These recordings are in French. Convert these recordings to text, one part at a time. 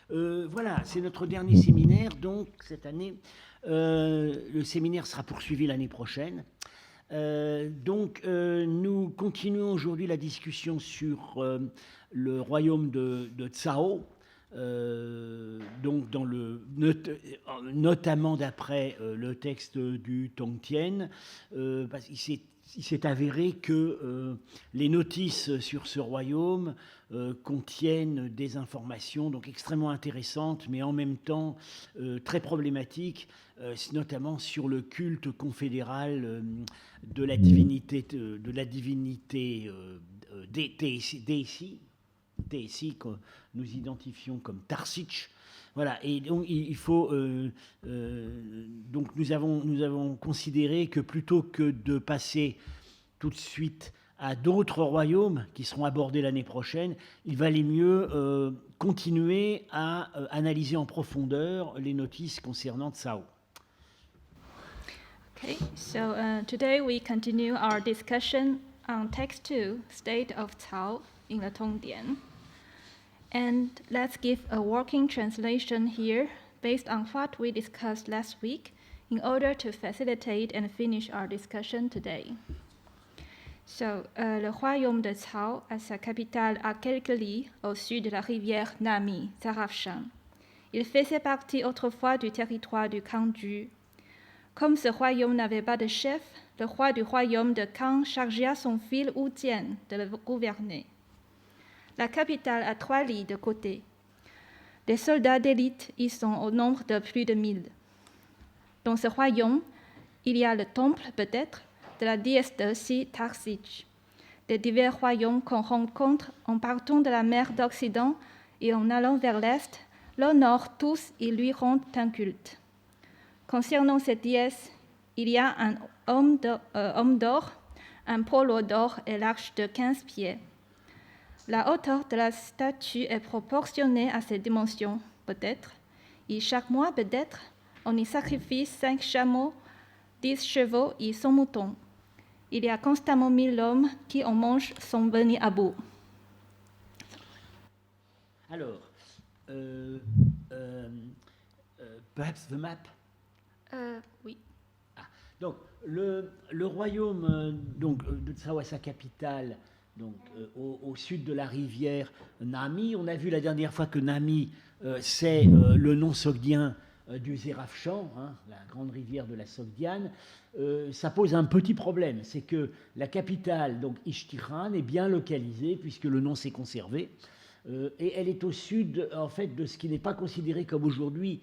Voilà, c'est notre dernier séminaire, donc cette année. Le séminaire sera poursuivi l'année prochaine. Nous continuons aujourd'hui la discussion sur le royaume de Tsao, notamment d'après le texte du Tongtian, parce qu'il s'est avéré que les notices sur ce royaume contiennent des informations donc extrêmement intéressantes, mais en même temps très problématiques, notamment sur le culte confédéral de la divinité, Déici, que nous identifions comme Tarsich. Voilà, et donc il faut. Donc nous avons considéré que plutôt que de passer tout de suite à d'autres royaumes qui seront abordés l'année prochaine, il valait mieux continuer à analyser en profondeur les notices concernant Tsao. Okay, so today we continue our discussion on text 2, State of Cao in the Tongdian. And let's give a working translation here based on what we discussed last week in order to facilitate and finish our discussion today. So, le royaume de Cao a sa capitale à quelques lits au sud de la rivière Nami, Zarafshan. Il faisait partie autrefois du territoire du Kangju. Comme ce royaume n'avait pas de chef, le roi du royaume de Kang chargea son fils Wujian de le gouverner. La capitale a 3 lits de côté. Les soldats d'élite y sont au nombre de plus de 1000. Dans ce royaume, il y a le temple, peut-être, de la déesse de Si Tarsich. Les divers royaumes qu'on rencontre en partant de la mer d'Occident et en allant vers l'Est, le Nord, tous y lui rendent un culte. Concernant cette déesse, il y a un homme d'or, un pôle d'or et l'arche de 15 pieds. La hauteur de la statue est proportionnée à ses dimensions, peut-être, et chaque mois, peut-être, on y sacrifie 5 chameaux, 10 chevaux et 100 moutons. Il y a constamment 1000 hommes qui en mangent son béni à bout. Alors, perhaps the map. Oui. Donc, le royaume de Tsao, sa capitale, donc, au sud de la rivière Nami. On a vu la dernière fois que Nami, c'est le nom sogdien du Zérafshan, hein, la grande rivière de la Sogdiane. Ça pose un petit problème, c'est que la capitale, donc Ishtiran, est bien localisée puisque le nom s'est conservé. Et elle est au sud, en fait, de ce qui n'est pas considéré comme aujourd'hui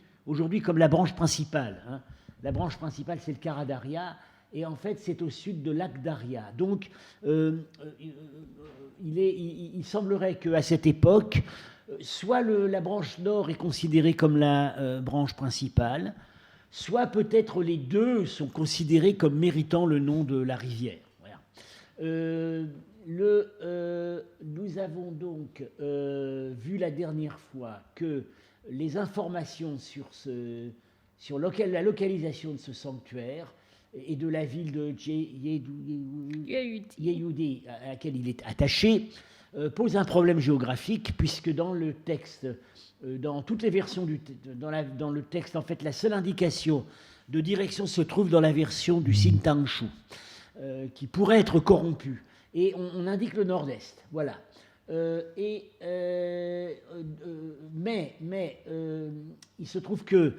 comme la branche principale. Hein. La branche principale, c'est le Karadaria, et en fait, c'est au sud de l'Akdaria. Donc, il semblerait qu'à cette époque, soit la branche nord est considérée comme la branche principale, soit peut-être les deux sont considérés comme méritant le nom de la rivière. Voilà. Nous avons donc vu la dernière fois que les informations sur la localisation de ce sanctuaire et de la ville de Yehudi à laquelle il est attaché pose un problème géographique, puisque dans le texte, dans toutes les versions dans le texte, en fait, la seule indication de direction se trouve dans la version du Xingtangshu, qui pourrait être corrompue, et on indique le nord-est, voilà. Mais il se trouve que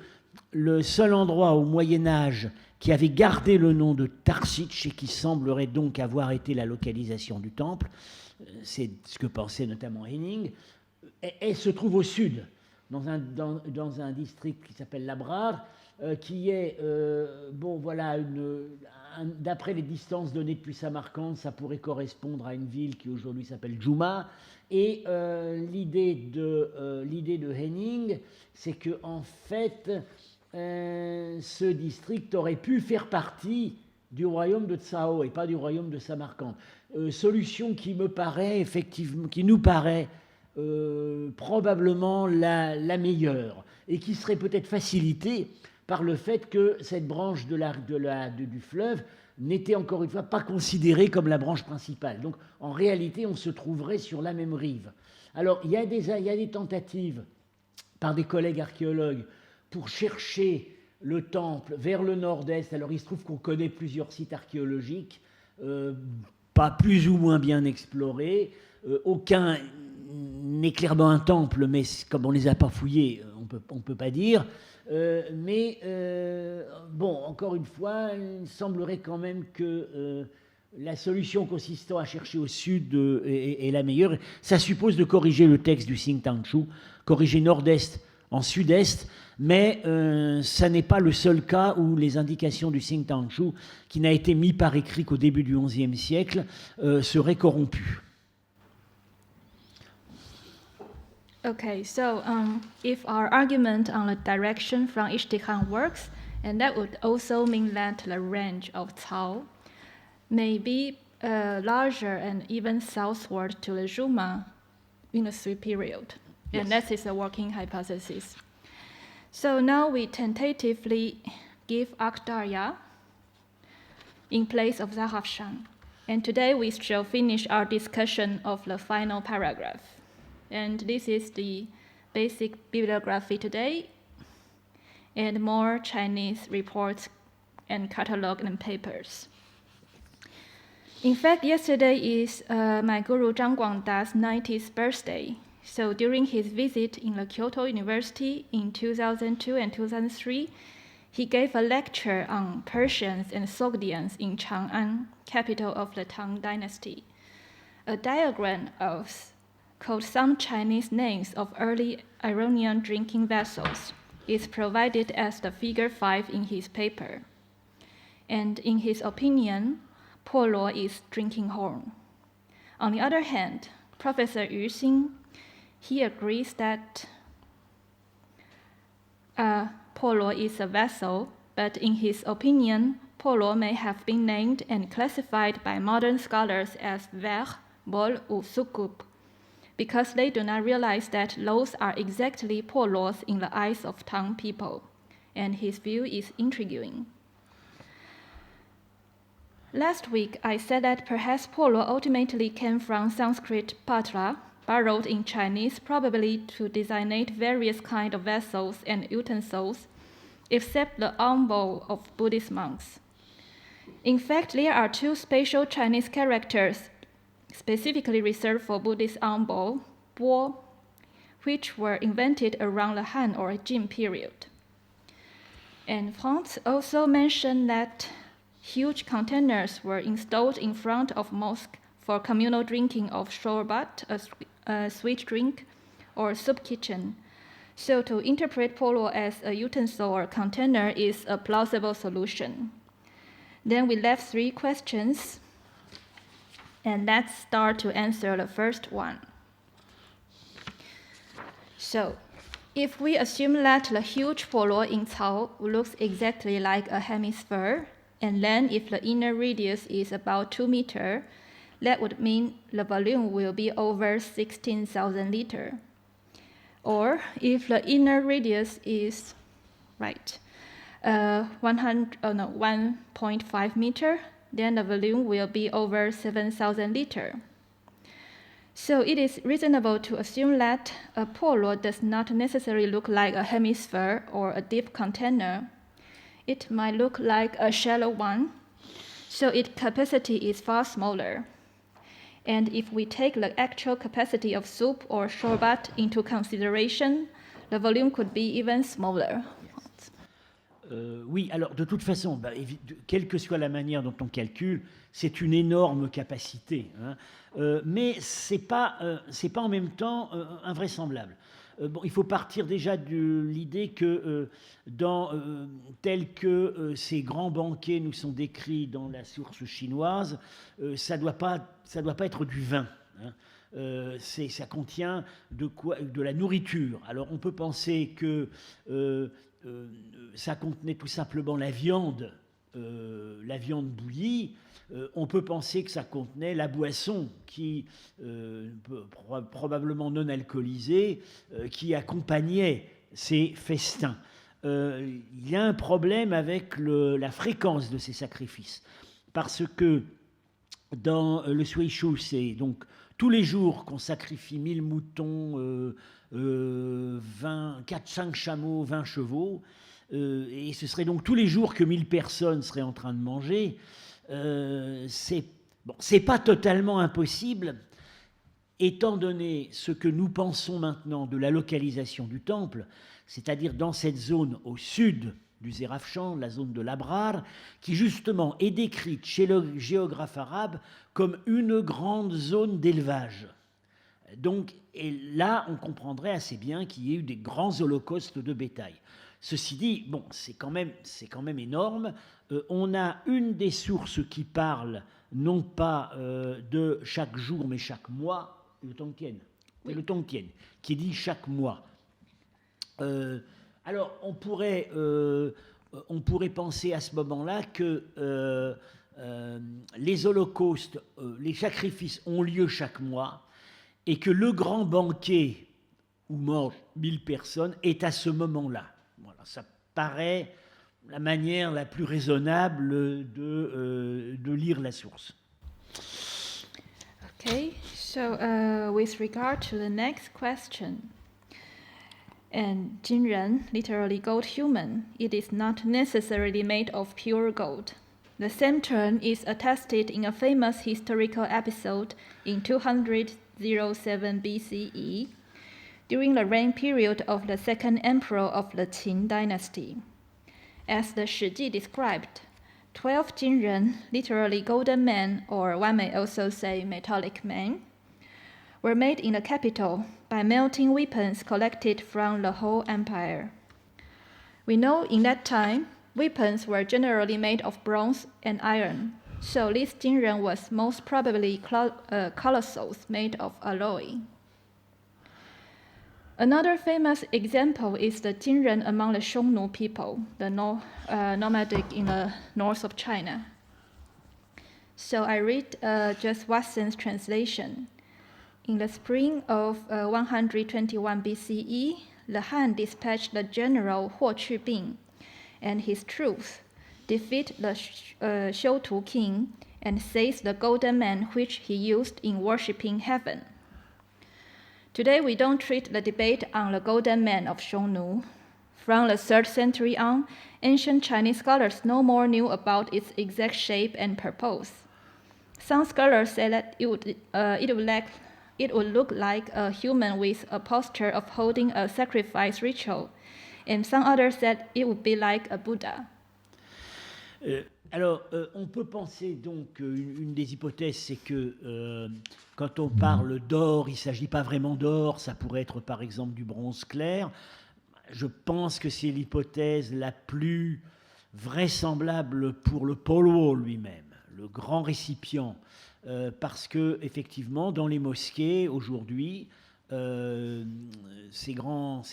le seul endroit au Moyen-Âge qui avait gardé le nom de Tarsich et qui semblerait donc avoir été la localisation du temple, c'est ce que pensait notamment Henning, elle se trouve au sud, dans un district qui s'appelle Labrar, qui est, d'après les distances données depuis Samarcande, ça pourrait correspondre à une ville qui aujourd'hui s'appelle Juma. Et l'idée de Henning, c'est que en fait, ce district aurait pu faire partie du royaume de Tsao et pas du royaume de Samarcande. Solution qui nous paraît probablement la meilleure, et qui serait peut-être facilitée par le fait que cette branche du fleuve n'était encore une fois pas considérée comme la branche principale. Donc en réalité, on se trouverait sur la même rive. Alors il y a des tentatives par des collègues archéologues pour chercher le temple vers le nord-est. Alors il se trouve qu'on connaît plusieurs sites archéologiques, pas plus ou moins bien explorés. Aucun n'est clairement un temple, mais comme on ne les a pas fouillés, on peut pas dire. Mais bon, encore une fois, il semblerait quand même que la solution consistant à chercher au sud est la meilleure. Ça suppose de corriger le texte du Xing Tang Chu, corriger nord-est en sud-est, mais ça n'est pas le seul cas où les indications du Xing Tang Chu, qui n'a été mis par écrit qu'au début du XIe siècle, seraient corrompues. Okay, so if our argument on the direction from Ishtihan works, and that would also mean that the range of Cao may be larger and even southward to the Zhuma in the Sui period. Yes. And that is a working hypothesis. So now we tentatively give Akdarya in place of Zahafshan. And today we shall finish our discussion of the final paragraph. And this is the basic bibliography today, and more Chinese reports and catalog and papers. In fact, yesterday is my guru Zhang Guangda's 90th birthday. So during his visit in the Kyoto University in 2002 and 2003, he gave a lecture on Persians and Sogdians in Chang'an, capital of the Tang Dynasty. A diagram called Some Chinese Names of Early Iranian Drinking Vessels is provided as the figure 5 in his paper. And in his opinion, Polo is drinking horn. On the other hand, Professor Yu Xing, he agrees that Polo is a vessel, but in his opinion, Polo may have been named and classified by modern scholars as verre, bol, ou soucoupe, because they do not realize that those are exactly Polos in the eyes of Tang people, and his view is intriguing. Last week, I said that perhaps Polo ultimately came from Sanskrit patra, borrowed in Chinese probably to designate various kinds of vessels and utensils, except the alms bowl of Buddhist monks. In fact, there are two special Chinese characters specifically reserved for Buddhist alms bowl, bo, which were invented around the Han or Jin period. And Franz also mentioned that huge containers were installed in front of mosque for communal drinking of shorbat, a sweet drink, or soup kitchen. So to interpret Polo as a utensil or container is a plausible solution. Then we left 3 questions, and let's start to answer the first one. So, if we assume that the huge Polo in Cao looks exactly like a hemisphere, and then if the inner radius is about 2 meters, that would mean the volume will be over 16,000 liters. Or if the inner radius is 1.5 meters, then the volume will be over 7,000 liters. So it is reasonable to assume that a Polo does not necessarily look like a hemisphere or a deep container. It might look like a shallow one, so its capacity is far smaller. And if we take the actual capacity of soup or shorbat into consideration, the volume could be even smaller. Oui, alors de toute façon, quelle que soit la manière dont on calcule, c'est une énorme capacité, hein, mais c'est pas en même temps invraisemblable. Bon, il faut partir déjà de l'idée que tels que ces grands banquets nous sont décrits dans la source chinoise, ça doit pas être du vin. Hein. Ça contient de la nourriture. Alors on peut penser que ça contenait tout simplement la viande bouillie. On peut penser que ça contenait la boisson qui, probablement non alcoolisée, qui accompagnait ces festins. Il y a un problème avec la fréquence de ces sacrifices, parce que dans le Sui Shu, c'est donc tous les jours qu'on sacrifie 1000 moutons, 5 chameaux, 20 chevaux, et ce serait donc tous les jours que 1000 personnes seraient en train de manger, c'est pas totalement impossible, étant donné ce que nous pensons maintenant de la localisation du temple, c'est-à-dire dans cette zone au sud du Zérafshan, la zone de l'Abrar, qui justement est décrite chez le géographe arabe comme une grande zone d'élevage. Donc, et là, on comprendrait assez bien qu'il y ait eu des grands holocaustes de bétail. Ceci dit, bon, c'est quand même énorme. On a une des sources qui parle non pas de chaque jour, mais chaque mois, le Tongtien, oui. Le Tongtien, qui dit chaque mois. Alors, on pourrait penser à ce moment-là que les holocaustes, les sacrifices ont lieu chaque mois, et que le grand banquet où mangent 1000 personnes est à ce moment-là. Voilà, ça paraît la manière la plus raisonnable de lire la source. Okay, so with regard to the next question, and Jinren, literally gold human, it is not necessarily made of pure gold. The same term is attested in a famous historical episode in 207 BCE, during the reign period of the second emperor of the Qin dynasty. As the Shiji described, 12 Jinren, literally golden men, or one may also say metallic men, were made in the capital by melting weapons collected from the whole empire. We know in that time, weapons were generally made of bronze and iron, so this Jinren was most probably colossals made of alloy. Another famous example is the Jinren among the Xiongnu people, the nomadic in the north of China. So I read just Watson's translation. In the spring of 121 BCE, the Han dispatched the general Huo Qubing and his troops, defeat the Xiutu king, and seize the golden man which he used in worshipping heaven. Today, we don't treat the debate on the golden man of Xiongnu. From the 3rd century on, ancient Chinese scholars no more knew about its exact shape and purpose. Some scholars say that it would look like a human with a posture of holding a sacrifice ritual, and some others said it would be like a Buddha. Alors, on peut penser donc, une des hypothèses, c'est que quand on parle d'or, il ne s'agit pas vraiment d'or, ça pourrait être par exemple du bronze clair. Je pense que c'est l'hypothèse la plus vraisemblable pour le polwo lui-même, le grand récipient, parce que effectivement, dans les mosquées aujourd'hui, ces grands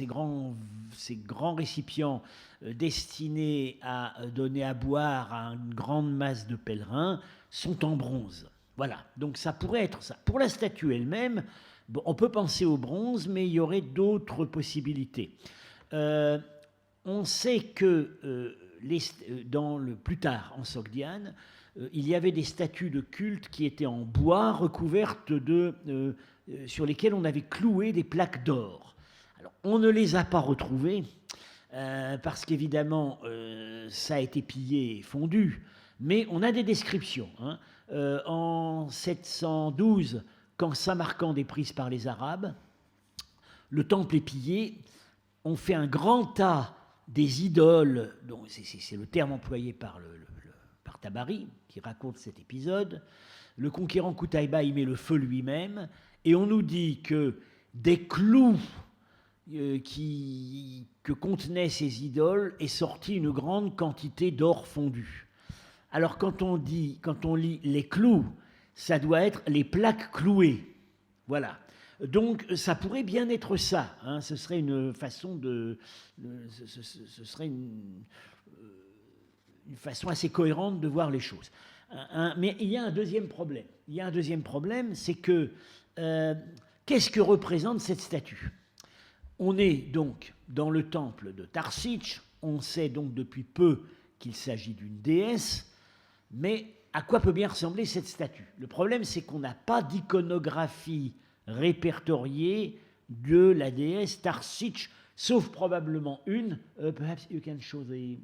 récipients destinés à donner à boire à une grande masse de pèlerins sont en bronze. Voilà, donc ça pourrait être ça. Pour la statue elle-même, bon, on peut penser au bronze, mais il y aurait d'autres possibilités. On sait que plus tard, en Sogdiane, il y avait des statues de culte qui étaient en bois recouvertes sur lesquelles on avait cloué des plaques d'or. Alors, on ne les a pas retrouvées, parce qu'évidemment, ça a été pillé et fondu, mais on a des descriptions. En 712, quand Samarcande est prise par les Arabes, le temple est pillé, on fait un grand tas des idoles, donc c'est le terme employé par Tabari, qui raconte cet épisode. Le conquérant Kutaïba y met le feu lui-même, et on nous dit que des clous que contenaient ces idoles est sortie une grande quantité d'or fondu. Alors quand on lit les clous, ça doit être les plaques clouées. Voilà. Donc ça pourrait bien être ça. Ce serait une façon ce serait une façon assez cohérente de voir les choses. Mais il y a un deuxième problème. C'est que qu'est-ce que représente cette statue ? On est donc dans le temple de Tarsitch, on sait donc depuis peu qu'il s'agit d'une déesse, mais à quoi peut bien ressembler cette statue? Le problème, c'est qu'on n'a pas d'iconographie répertoriée de la déesse Tarsitch, sauf probablement une. Perhaps you can show the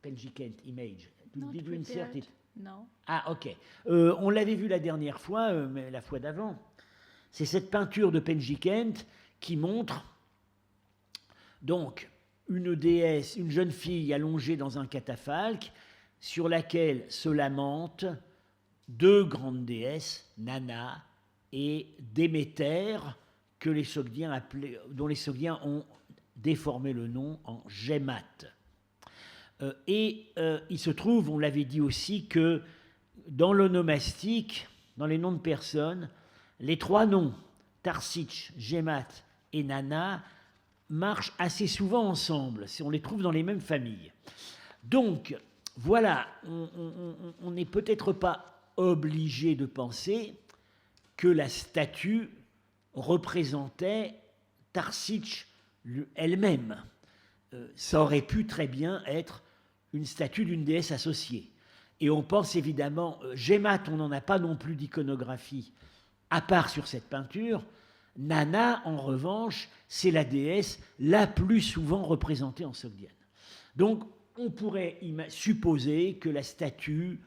Penjikent image. Did you insert it? No. Ah, ok. On l'avait vu la dernière fois, mais la fois d'avant. C'est cette peinture de Penjikent qui montre donc une déesse, une jeune fille allongée dans un catafalque, sur laquelle se lamentent deux grandes déesses, Nana et Déméter, que les Sogdiens dont les Sogdiens ont déformé le nom en Gémat. Il se trouve, on l'avait dit aussi, que dans l'onomastique, dans les noms de personnes, les trois noms, Tarsitch, Gémat et Nana, marchent assez souvent ensemble, si on les trouve dans les mêmes familles. Donc, voilà, on n'est peut-être pas obligé de penser que la statue représentait Tarsitch elle-même. Ça aurait pu très bien être une statue d'une déesse associée. Et on pense évidemment, Gémat, on n'en a pas non plus d'iconographie, à part sur cette peinture. Nana, en revanche, c'est la déesse la plus souvent représentée en sogdienne. Donc, on pourrait supposer que la statue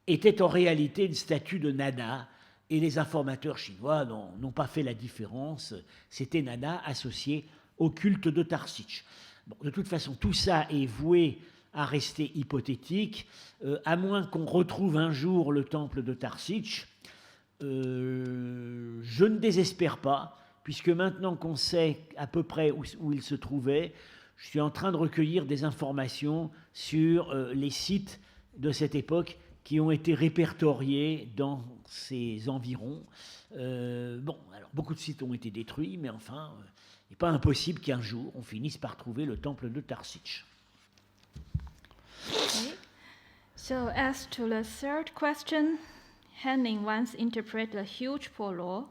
était en réalité une statue de Nana, et les informateurs chinois n'ont pas fait la différence. C'était Nana associée au culte de Tarsitch. Bon, de toute façon, tout ça est voué à rester hypothétique, à moins qu'on retrouve un jour le temple de Tarsitch. Je ne désespère pas, puisque maintenant qu'on sait à peu près où il se trouvait, je suis en train de recueillir des informations sur les sites de cette époque qui ont été répertoriés dans ces environs. Bon, alors beaucoup de sites ont été détruits, mais enfin, il n'est pas impossible qu'un jour on finisse par trouver le temple de Tarsitch. Okay. So as to the third question, Henning once interpreted a huge polo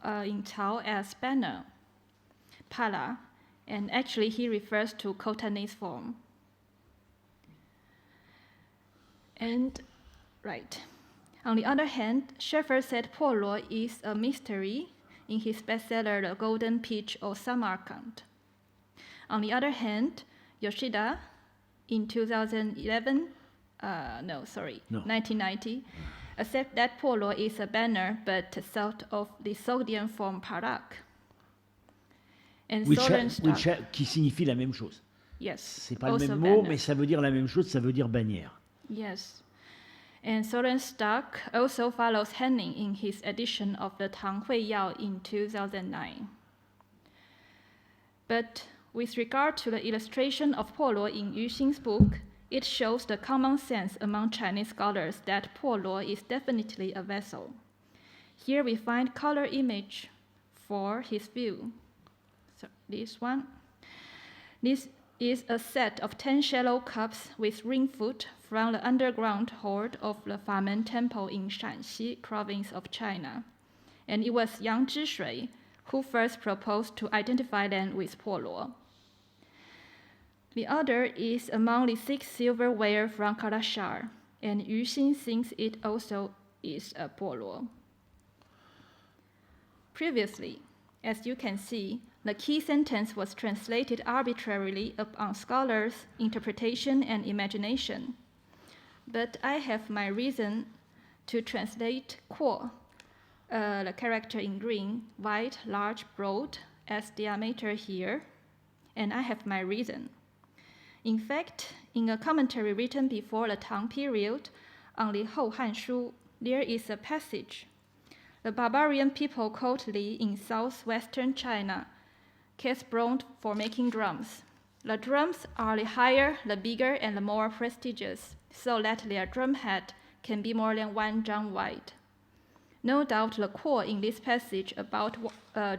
in Tao as banner, pala, and actually he refers to Khotanese form. And, right. On the other hand, Schaeffer said polo is a mystery in his bestseller The Golden Peach of Samarkand. On the other hand, Yoshida, in 1990, accept that polo is a banner but thought of the Sogdian form parak. Qui signifie la même chose. Yes. C'est pas le même mot, mais ça veut dire la même chose, ça veut dire bannière. Yes. And Soren Stark also follows Henning in his edition of the Tang Hui Yao in 2009. But with regard to the illustration of polo in Yu Xing's book, it shows the common sense among Chinese scholars that polo is definitely a vessel. Here we find color image for his view. So this one. This is a set of 10 shallow cups with ring foot from the underground hoard of the Famen Temple in Shanxi province of China. And it was Yang Zhishui who first proposed to identify them with polo. The other is among the 6 silverware from Kalashar, and Yu Xin thinks it also is a polo. Previously, as you can see, the key sentence was translated arbitrarily upon scholars' interpretation and imagination. But I have my reason to translate Kuo, the character in green, white, large, broad, as diameter here, and I have my reason. In fact, in a commentary written before the Tang period on the Hou Han Shu, there is a passage. The barbarian people called Li in southwestern China cast bronze for making drums. The drums are the higher, the bigger, and the more prestigious, so that their drum head can be more than 1 zhang wide. No doubt the core in this passage about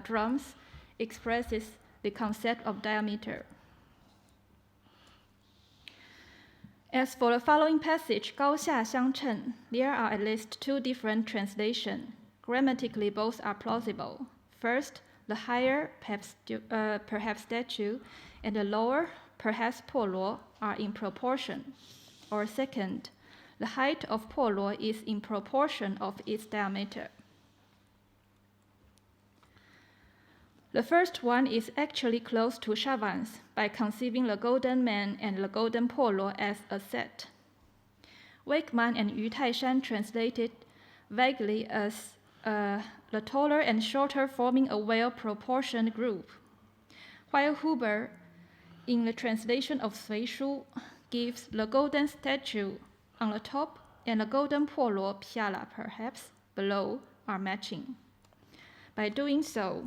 drums expresses the concept of diameter. As for the following passage, 高下相称, there are at least 2 different translations. Grammatically, both are plausible. First, the higher, perhaps statue, and the lower, perhaps polo, are in proportion. Or second, The height of Polo is in proportion of its diameter. The first one is actually close to Chavannes by conceiving the Golden Man and the Golden Polo as a set. Wakeman and Yu Taishan translated vaguely as the taller and shorter forming a well-proportioned group, while Huber, in the translation of Sui Shu, gives the golden statue on the top and the golden polo piala, perhaps, below are matching. By doing so,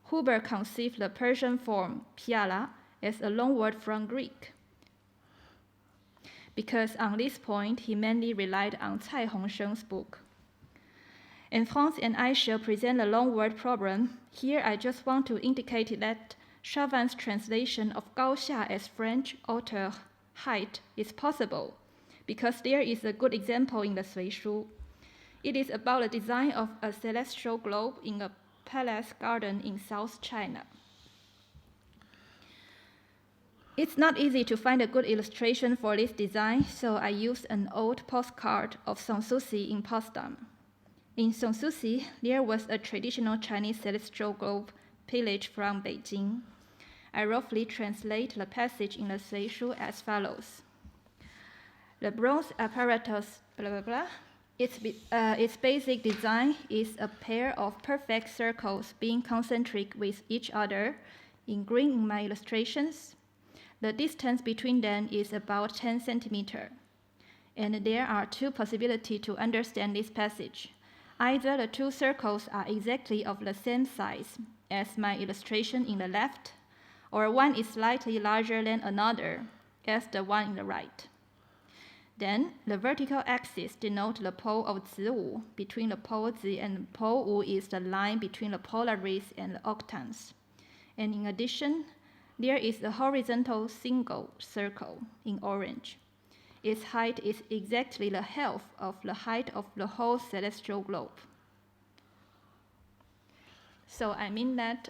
Huber conceived the Persian form piala as a loanword from Greek, because on this point he mainly relied on Cai Hongsheng's book. And Franz and I shall present the loanword problem. Here I just want to indicate that Chavannes' translation of Gao Xia as French author height is possible, because there is a good example in the Sui Shu. It is about the design of a celestial globe in a palace garden in South China. It's not easy to find a good illustration for this design, so I used an old postcard of Sanssouci in Potsdam. In Sanssouci, there was a traditional Chinese celestial globe pillaged from Beijing. I roughly translate the passage in the Sui Shu as follows. The bronze apparatus, blah, blah, blah. Its basic design is a pair of perfect circles being concentric with each other, in green in my illustrations. The distance between them is about 10 centimeters. And there are two possibilities to understand this passage. Either the two circles are exactly of the same size as my illustration in the left, or one is slightly larger than another, as the one in the right. Then, the vertical axis denotes the pole of Ziwu. Between the pole Zi and pole Wu is the line between the polarities and the octants. And in addition, there is the horizontal single circle in orange. Its height is exactly the half of the height of the whole celestial globe. So I mean that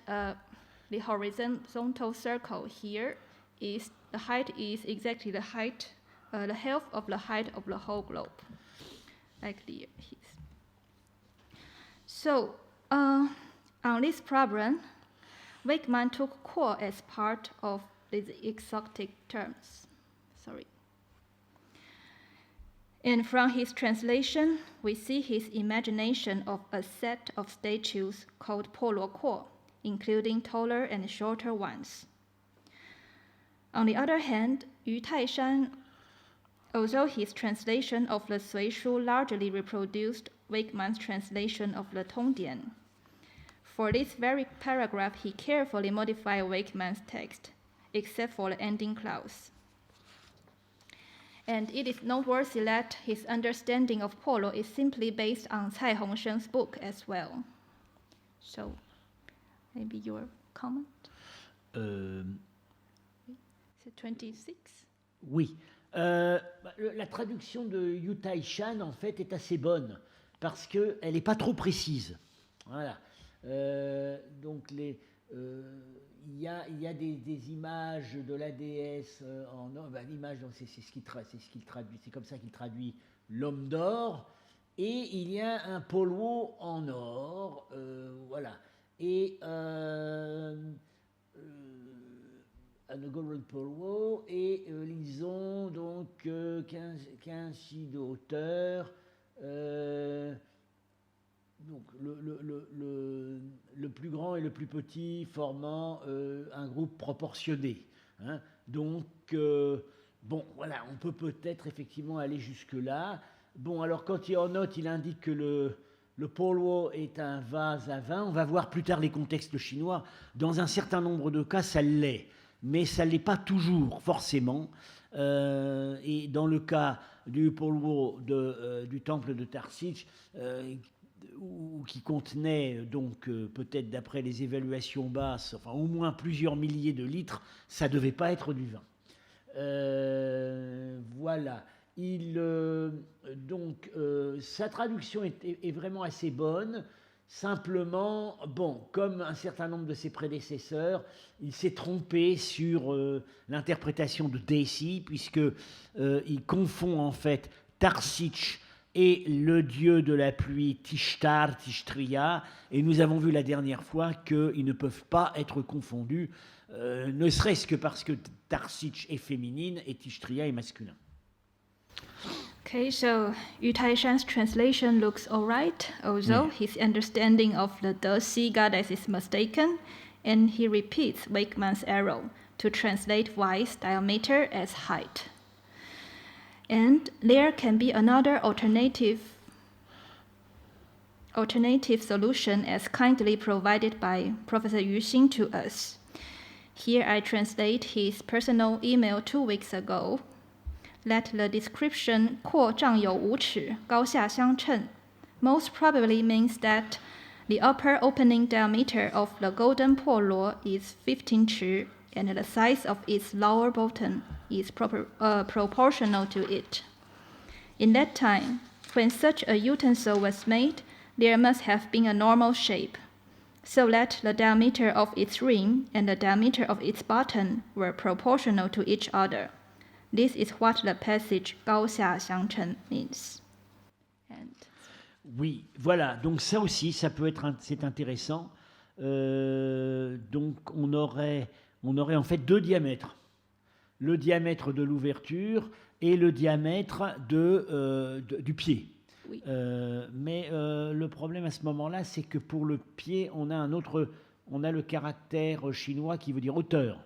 the horizontal circle here is the height is exactly the height, the half of the height of the whole globe, like there. So on this problem, Wakeman took core as part of these exotic terms. And from his translation, we see his imagination of a set of statues called Polo Core, including taller and shorter ones. On the other hand, Yu Taishan, although his translation of the Sui Shu largely reproduced Wakeman's translation of the Tongdian, for this very paragraph he carefully modified Wakeman's text, except for the ending clause. And it is noteworthy that his understanding of Polo is simply based on Cai Hongsheng's book as well. So, maybe your comment? C'est 26? Oui. La traduction de Yu Taishan, en fait, est assez bonne, parce qu'elle n'est pas trop précise. Voilà. Donc, il y a des images de la déesse en or. L'image, c'est ce qu'il traduit. C'est comme ça qu'il traduit l'homme d'or. Et il y a un polo en or. Voilà. Et un gold polo. Et lisons donc 15 feet de hauteur. Donc le plus grand et le plus petit formant un groupe proportionné. Hein. Donc, bon, voilà, on peut peut-être effectivement aller jusque-là. Bon, alors quand il en note, il indique que le polo est un vase à vin. On va voir plus tard les contextes chinois. Dans un certain nombre de cas, ça l'est. Mais ça ne l'est pas toujours, forcément. Et dans le cas du polo du temple de Tarsich, qui contenait donc peut-être d'après les évaluations basses, enfin au moins plusieurs milliers de litres, ça ne devait pas être du vin. Voilà. Donc sa traduction est vraiment assez bonne. Simplement, bon, comme un certain nombre de ses prédécesseurs, il s'est trompé sur l'interprétation de Deci, puisqu'il confond en fait Tarsich est le dieu de la pluie Tishtar, Tishtria, et nous avons vu la dernière fois qu'ils ne peuvent pas être confondus, ne serait-ce que parce que Tarsich est féminine et Tishtria est masculin. Okay, so Yu Taishan's translation looks alright, although his understanding of the sea goddess is mistaken, and he repeats Wakeman's arrow to translate Y's diameter as height. And there can be another alternative solution as kindly provided by Professor Yu Xing to us. Here I translate his personal email 2 weeks ago. Let the description 扩丈有5尺，高下相称 most probably means that the upper opening diameter of the golden 破螺 is 15 尺 and the size of its lower bottom is proportional to it. In that time, when such a utensil was made, there must have been a normal shape, so that the diameter of its rim and the diameter of its bottom were proportional to each other. This is what the passage 高下相称 means. And Oui, voilà, donc ça aussi, c'est intéressant. Donc on aurait en fait 2 diamètres. Le diamètre de l'ouverture et le diamètre du pied. Oui. Mais le problème à ce moment-là, c'est que pour le pied, on a le caractère chinois qui veut dire hauteur.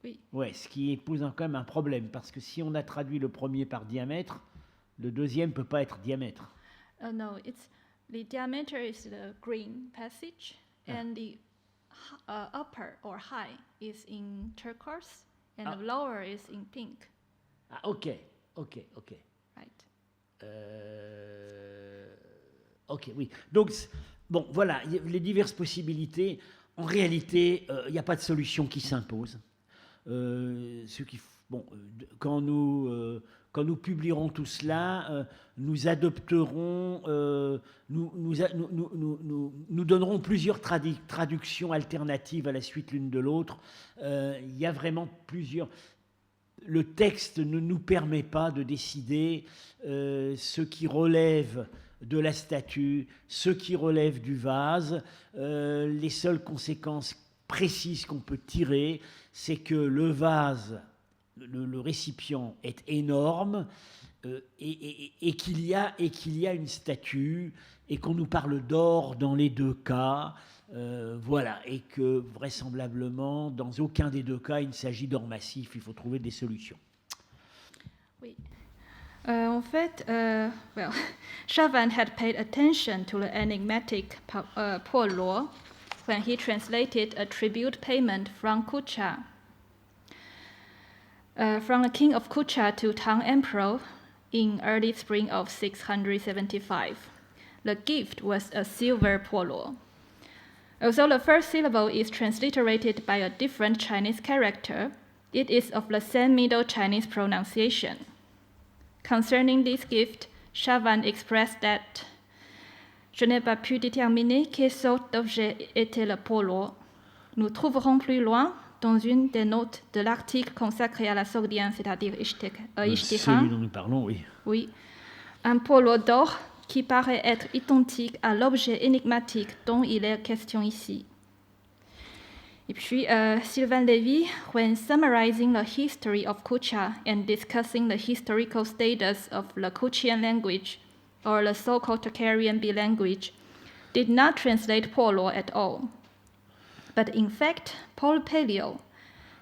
Oui. Ouais, ce qui pose quand même un problème, parce que si on a traduit le premier par diamètre, le deuxième ne peut pas être diamètre. No, the diameter is the green passage, and the upper or high is in turquoise, and the lower is in pink. Ah, ok. Right. Ok, oui. Donc, bon, voilà, les diverses possibilités. En réalité, il n'y a pas de solution qui s'impose. Quand nous publierons tout cela, nous adopterons, nous donnerons plusieurs traductions alternatives à la suite l'une de l'autre. Il y a vraiment plusieurs. Le texte ne nous permet pas de décider ce qui relève de la statue, ce qui relève du vase. Les seules conséquences précises qu'on peut tirer, c'est que le vase, le récipient est énorme et qu'il y a une statue et qu'on nous parle d'or dans les 2 cas. Voilà, et que vraisemblablement, dans aucun des 2 cas, il s'agit d'or massif. Il faut trouver des solutions. Oui. En fait, Chavan had paid attention to the enigmatic 破螺 when he translated a tribute payment from Kucha, from the king of Kucha to Tang Emperor in early spring of 675. The gift was a silver 破螺. Although the first syllable is transliterated by a different Chinese character, it is of the same Middle Chinese pronunciation. Concerning this gift, Chavan expressed that je n'ai pas pu déterminer quelle sorte d'objet était le 破螺. Nous trouverons plus loin, dans une des notes de l'article consacré à la Sogdiane, c'est-à-dire Ishtihan. Celui dont nous parlons, oui. Oui, un 破螺 d'or qui paraît être identique à l'objet énigmatique dont il est question ici. Et puis, Sylvain Lévy, when summarizing the history of Kucha and discussing the historical status of the Kuchian language, or the so-called Tocharian B language, did not translate 破螺 at all. But in fact, Paul Pelliot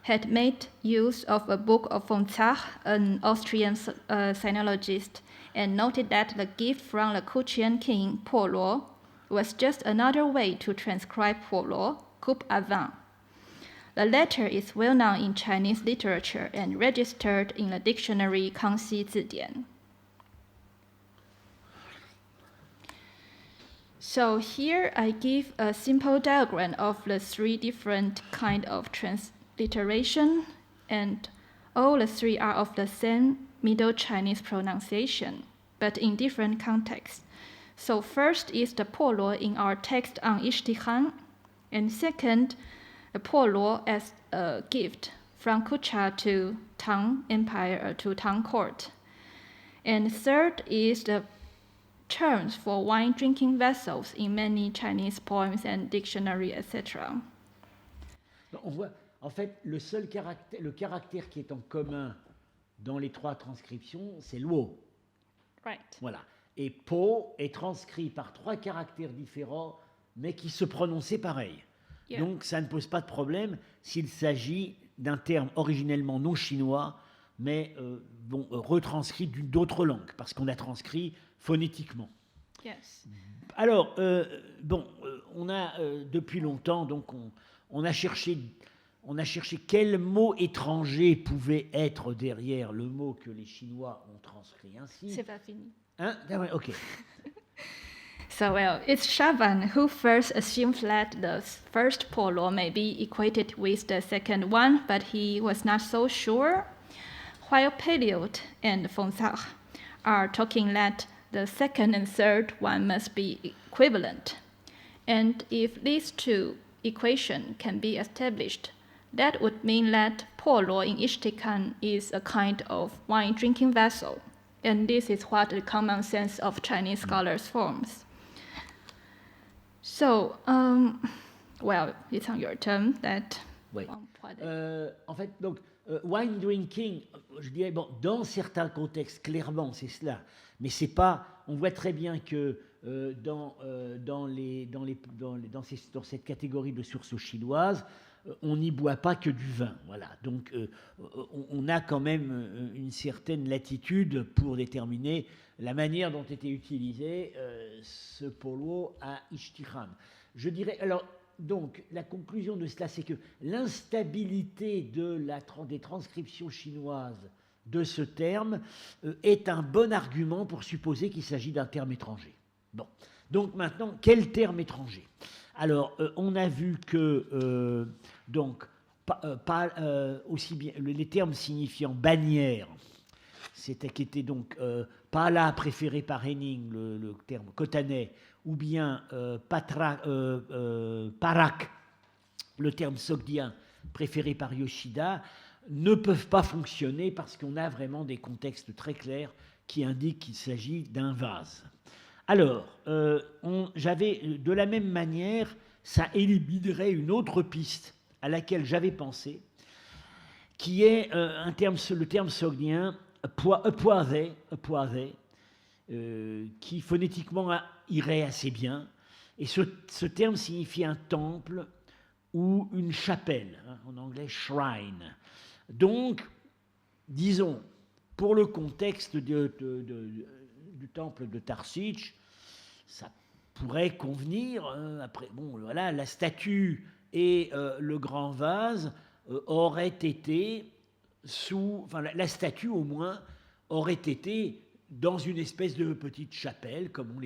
had made use of a book of von Zach, an Austrian sinologist, and noted that the gift from the Kuchian king, 破螺, was just another way to transcribe 破螺, coupe à vin. The latter is well known in Chinese literature and registered in the dictionary Kangxi Zidian. So here I give a simple diagram of the 3 different kind of transliteration, and all the 3 are of the same Middle Chinese pronunciation, but in different contexts. So first is the 破螺 in our text on Ishtihan, and second, the 破螺 as a gift from Kucha to Tang Empire, to Tang court. And third is the terms for wine drinking vessels in many Chinese poems and dictionary, etc. On voit, en fait, le caractère qui est en commun dans les trois transcriptions, c'est luo. Right. Voilà. Et po est transcrit par trois caractères différents, mais qui se prononçaient pareil. Yeah. Donc ça ne pose pas de problème s'il s'agit d'un terme originellement non chinois, mais retranscrit d'autres langues, parce qu'on a transcrit phonétiquement. Yes. Alors, on a depuis longtemps, donc on a cherché quel mot étranger pouvait être derrière le mot que les Chinois ont transcrit ainsi. C'est pas fini. Hein? Ah ouais, ok. So, well, it's Chaban who first assumed that the first polo may be equated with the second one, but he was not so sure, while Pelliot and Fonsach are talking that the second and third one must be equivalent. And if these two equations can be established, that would mean that polo in Ishtikan is a kind of wine drinking vessel. And this is what the common sense of Chinese scholars forms. So, well, it's on your turn that. Oui. En fait, donc, wine drinking, je dirais, bon, dans certains contextes, clairement, c'est cela. Mais c'est pas. On voit très bien que dans cette catégorie de sources chinoises, on n'y boit pas que du vin. Voilà. Donc, on a quand même une certaine latitude pour déterminer la manière dont était utilisé ce polo à Ishtihan. Je dirais. Alors, donc, la conclusion de cela, c'est que l'instabilité des transcriptions chinoises de ce terme est un bon argument pour supposer qu'il s'agit d'un terme étranger. Bon. Donc maintenant, quel terme étranger ? Alors, on a vu que aussi bien les termes signifiant bannière, qui était donc pala préféré par Henning, le terme cotanais, ou bien parak, le terme sogdien préféré par Yoshida, ne peuvent pas fonctionner parce qu'on a vraiment des contextes très clairs qui indiquent qu'il s'agit d'un vase. Alors, de la même manière, ça éliminerait une autre piste à laquelle j'avais pensé, qui est le terme sogdien poisé, qui phonétiquement irait assez bien. Et ce terme signifie un temple ou une chapelle, hein, en anglais shrine. Donc, disons, pour le contexte du temple de Tarsich, ça pourrait convenir. Après, bon, voilà, la statue et le grand vase auraient été la statue au moins aurait été dans une espèce de petite chapelle, comme on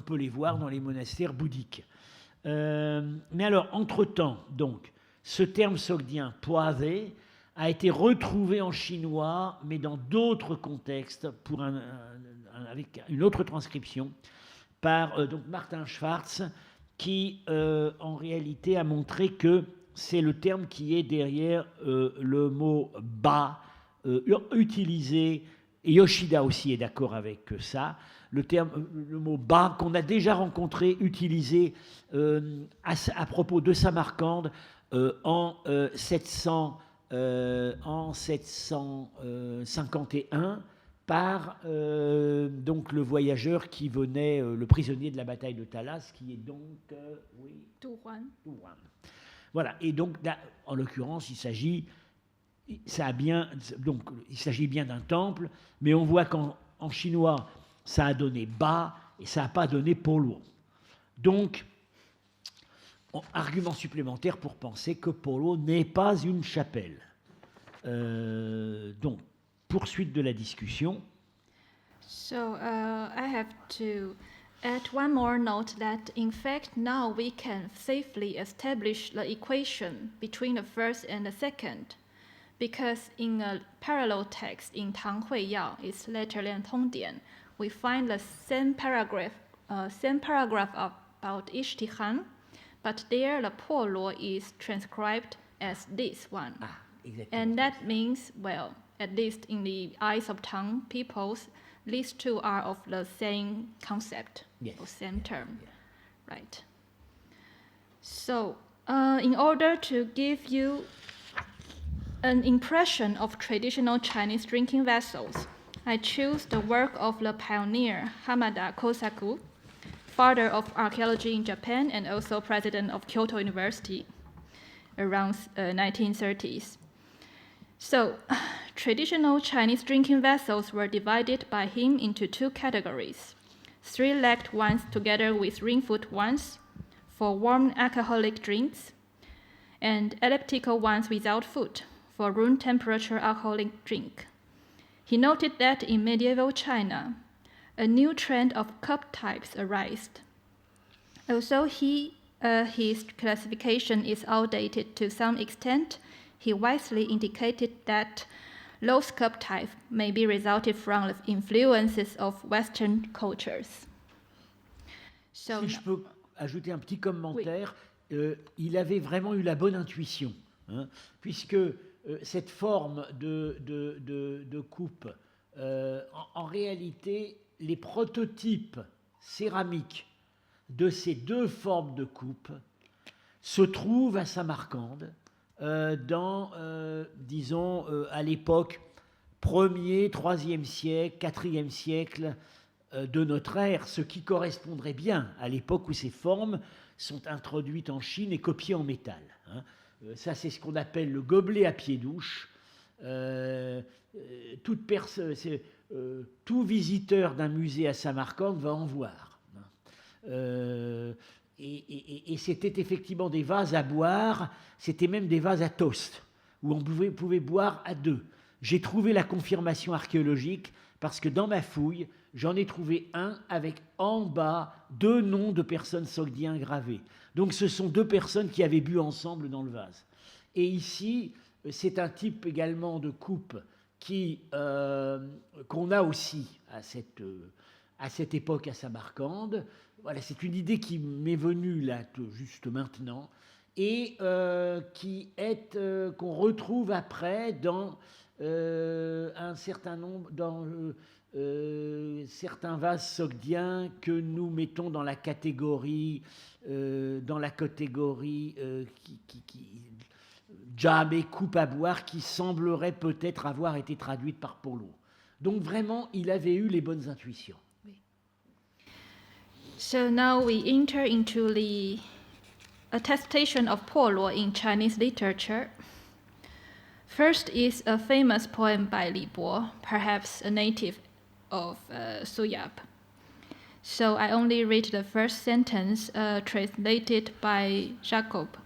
peut les voir dans les monastères bouddhiques. Mais alors, entre-temps, donc, ce terme sogdien, poisé, a été retrouvé en chinois, mais dans d'autres contextes, avec une autre transcription, par donc Martin Schwartz, qui en réalité a montré que c'est le terme qui est derrière le mot ba, utilisé, et Yoshida aussi est d'accord avec ça, le mot ba qu'on a déjà rencontré, utilisé à propos de Samarcande en 751 par donc le voyageur qui venait, le prisonnier de la bataille de Talas, qui est donc Tu Huan. Voilà, et donc là, en l'occurrence, il s'agit bien d'un temple, mais on voit qu'en chinois, ça a donné ba et ça n'a pas donné polo. Donc, argument supplémentaire pour penser que polo n'est pas une chapelle. Donc, poursuite de la discussion. So I have to add one more note that in fact now we can safely establish the equation between the first and the second, because in a parallel text in Tang Hui Yao, its Letter Lian Tongdian, we find the same paragraph about Ishtihan, but there the Po Luo is transcribed as this one. Exactly. And that means, well, at least in the eyes of Tang peoples, these two are of the same concept, Yes. or same term, right? So, in order to give you an impression of traditional Chinese drinking vessels, I choose the work of the pioneer Hamada Kosaku, father of archaeology in Japan and also president of Kyoto University around 1930s. So, traditional Chinese drinking vessels were divided by him into two categories: three-legged ones together with ring-foot ones for warm alcoholic drinks, and elliptical ones without foot for room temperature alcoholic drink. He noted that in medieval China, a new trend of cup types arose. Although his classification is outdated to some extent, he wisely indicated that those cup types may be resulted from the influences of Western cultures. So, Si je peux ajouter un petit commentaire, il avait vraiment eu la bonne intuition, hein, puisque cette forme de coupe, en réalité, les prototypes céramiques de ces deux formes de coupe se trouvent à Samarcande, disons, à l'époque 1er, 3e siècle, 4e siècle de notre ère, ce qui correspondrait bien à l'époque où ces formes sont introduites en Chine et copiées en métal, hein. Ça, c'est ce qu'on appelle le gobelet à pied douche. Tout visiteur d'un musée à Samarcande va en voir. Et c'était effectivement des vases à boire, c'était même des vases à toast, où on pouvait boire à deux. J'ai trouvé la confirmation archéologique parce que dans ma fouille, j'en ai trouvé un avec en bas 2 noms de personnes sogdiens gravés. Donc ce sont 2 personnes qui avaient bu ensemble dans le vase. Et ici, c'est un type également de coupe qu'on a aussi à cette époque à Samarcande. Voilà, c'est une idée qui m'est venue là juste maintenant et qu'on retrouve après dans un certain nombre, dans certains vases sogdiens que nous mettons dans la catégorie jam et coupe à boire, qui semblerait peut-être avoir été traduite par Paulo. Donc vraiment, il avait eu les bonnes intuitions. So now we enter into the attestation of Paulo in Chinese literature. First is a famous poem by Li Bo, perhaps a native of Suyab. So I only read the first sentence translated by Jacob.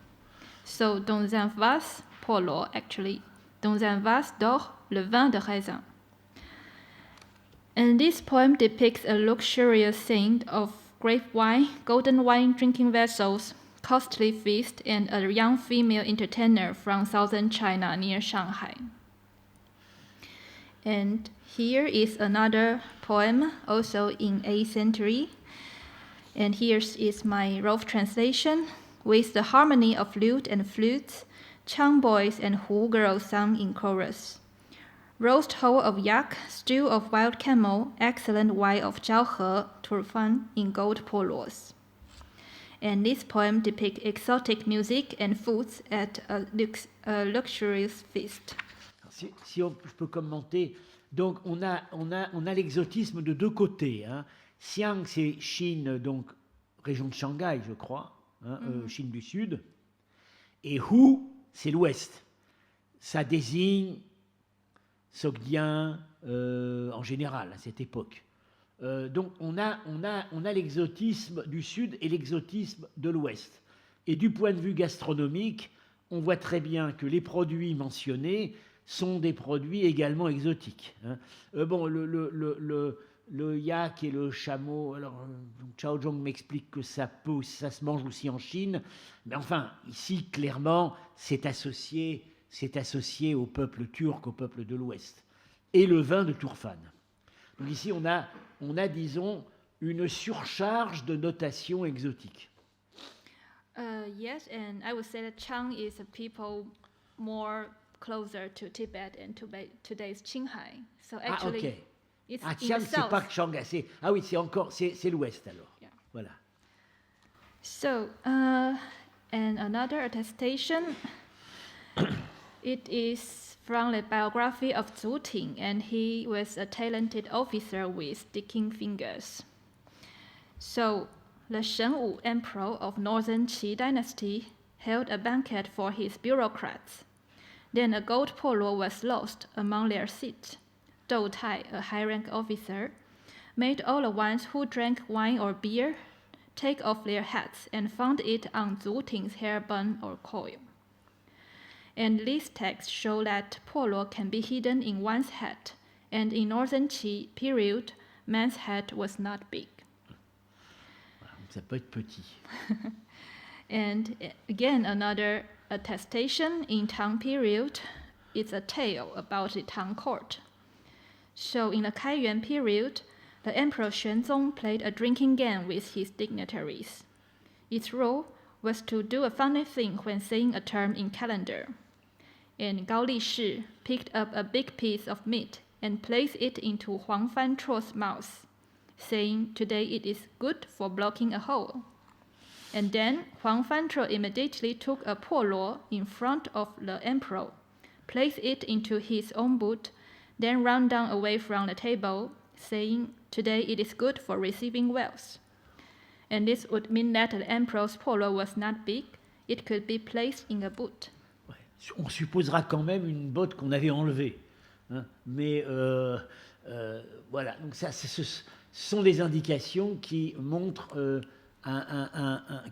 So, dans un vase, Paulo actually, dans un vase d'or, le vin de raisin. And this poem depicts a luxurious scene of grape wine, golden wine drinking vessels, costly feast, and a young female entertainer from southern China near Shanghai. And here is another poem, also in 8th century. And here is my rough translation. With the harmony of lute and flutes, Chang boys and Hu girls sang in chorus. Roast whole of yak, stew of wild camel, excellent wine of Zhaohe, Turfan in gold polos. And this poem depicts exotic music and foods at a luxurious feast. Si je peux commenter, donc on a l'exotisme de deux côtés, hein. Xiang, c'est Chine, donc région de Shanghai, je crois. Hein, Chine du Sud, et Hu, c'est l'Ouest. Ça désigne Sogdien en général à cette époque. Donc on a l'exotisme du Sud et l'exotisme de l'Ouest. Et du point de vue gastronomique, on voit très bien que les produits mentionnés sont des produits également exotiques, hein. Bon, le yak et le chameau, alors Chao Zhong m'explique que ça se mange aussi en Chine, mais enfin, ici, clairement, c'est associé au peuple turc, au peuple de l'Ouest. Et le vin de Turfan. Donc ici, on a, disons, une surcharge de notation exotique. Yes, and I would say that Chang is a people more closer to Tibet and to today's Qinghai. So Ah, actually, ok. it's Ah, in Xi'an, the c'est south. pas Shanghai. Ah oui, c'est encore, c'est l'ouest alors. Yeah. Voilà. So, and another attestation, it is from the biography of Zhu Ting, and he was a talented officer with sticking fingers. So, the Shenwu emperor of northern Qi dynasty held a banquet for his bureaucrats. Then a gold polo was lost among their seats. Dou Tai, a high-rank officer, made all the ones who drank wine or beer take off their hats and found it on Zhu Ting's hair bun or coil. And these texts show that polo can be hidden in one's hat, and in northern Qi period, man's hat was not big. Voilà, donc ça peut être petit. And again, another attestation in Tang period is a tale about the Tang court. So in the Kaiyuan period, the Emperor Xuanzong played a drinking game with his dignitaries. Its role was to do a funny thing when saying a term in calendar. And Gao Lishi picked up a big piece of meat and placed it into Huang Fanchuo's mouth, saying, "Today it is good for blocking a hole." And then Huang Fanchuo immediately took a polo in front of the emperor, placed it into his own boot, then ran down away from the table, saying, "Today it is good for receiving wealth." And this would mean that the emperor's polo was not big, it could be placed in a boot. Ouais. On supposera quand même une botte qu'on avait enlevée. Hein. Mais voilà, donc ça, ce sont des indications qui montrent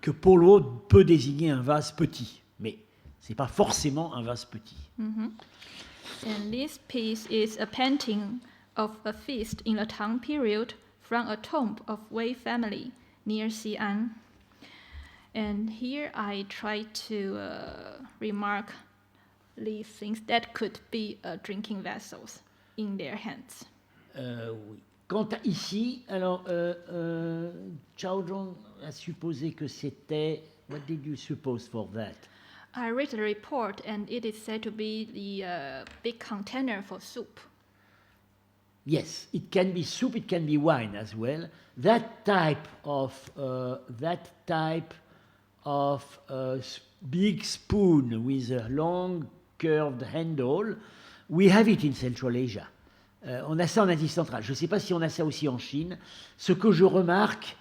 que polo peut désigner un vase petit. Mais ce n'est pas forcément un vase petit. And this piece is a painting of a feast in the Tang period from a tomb of Wei family near Xi'an. And here I try to remark these things that could be drinking vessels in their hands. Oui. Quant à ici, alors Chao Zhong a supposé que c'était. What did you suppose for that? I read the report, and it is said to be the big container for soup. Yes, it can be soup, it can be wine as well. That type of big spoon with a long curved handle, we have it in Central Asia. On a ça en Asie centrale. Je ne sais pas si on a ça aussi en Chine. Ce que je remarque,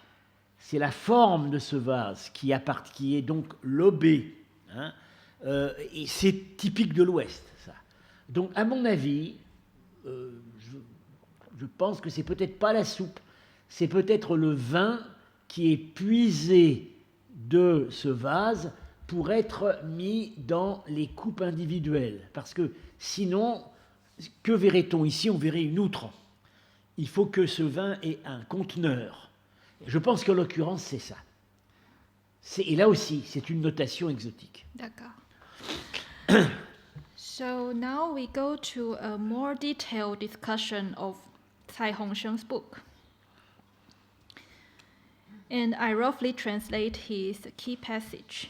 c'est la forme de ce vase qui est donc lobé. Hein, et c'est typique de l'Ouest, ça. Donc, à mon avis, je pense que c'est peut-être pas la soupe, c'est peut-être le vin qui est puisé de ce vase pour être mis dans les coupes individuelles. Parce que sinon, que verrait-on ici? On verrait une outre. Il faut que ce vin ait un conteneur. Je pense qu'en l'occurrence, c'est ça. Et là aussi, c'est une notation exotique. D'accord. So now we go to a more detailed discussion of Cai Hongsheng's book. And I roughly translate his key passage.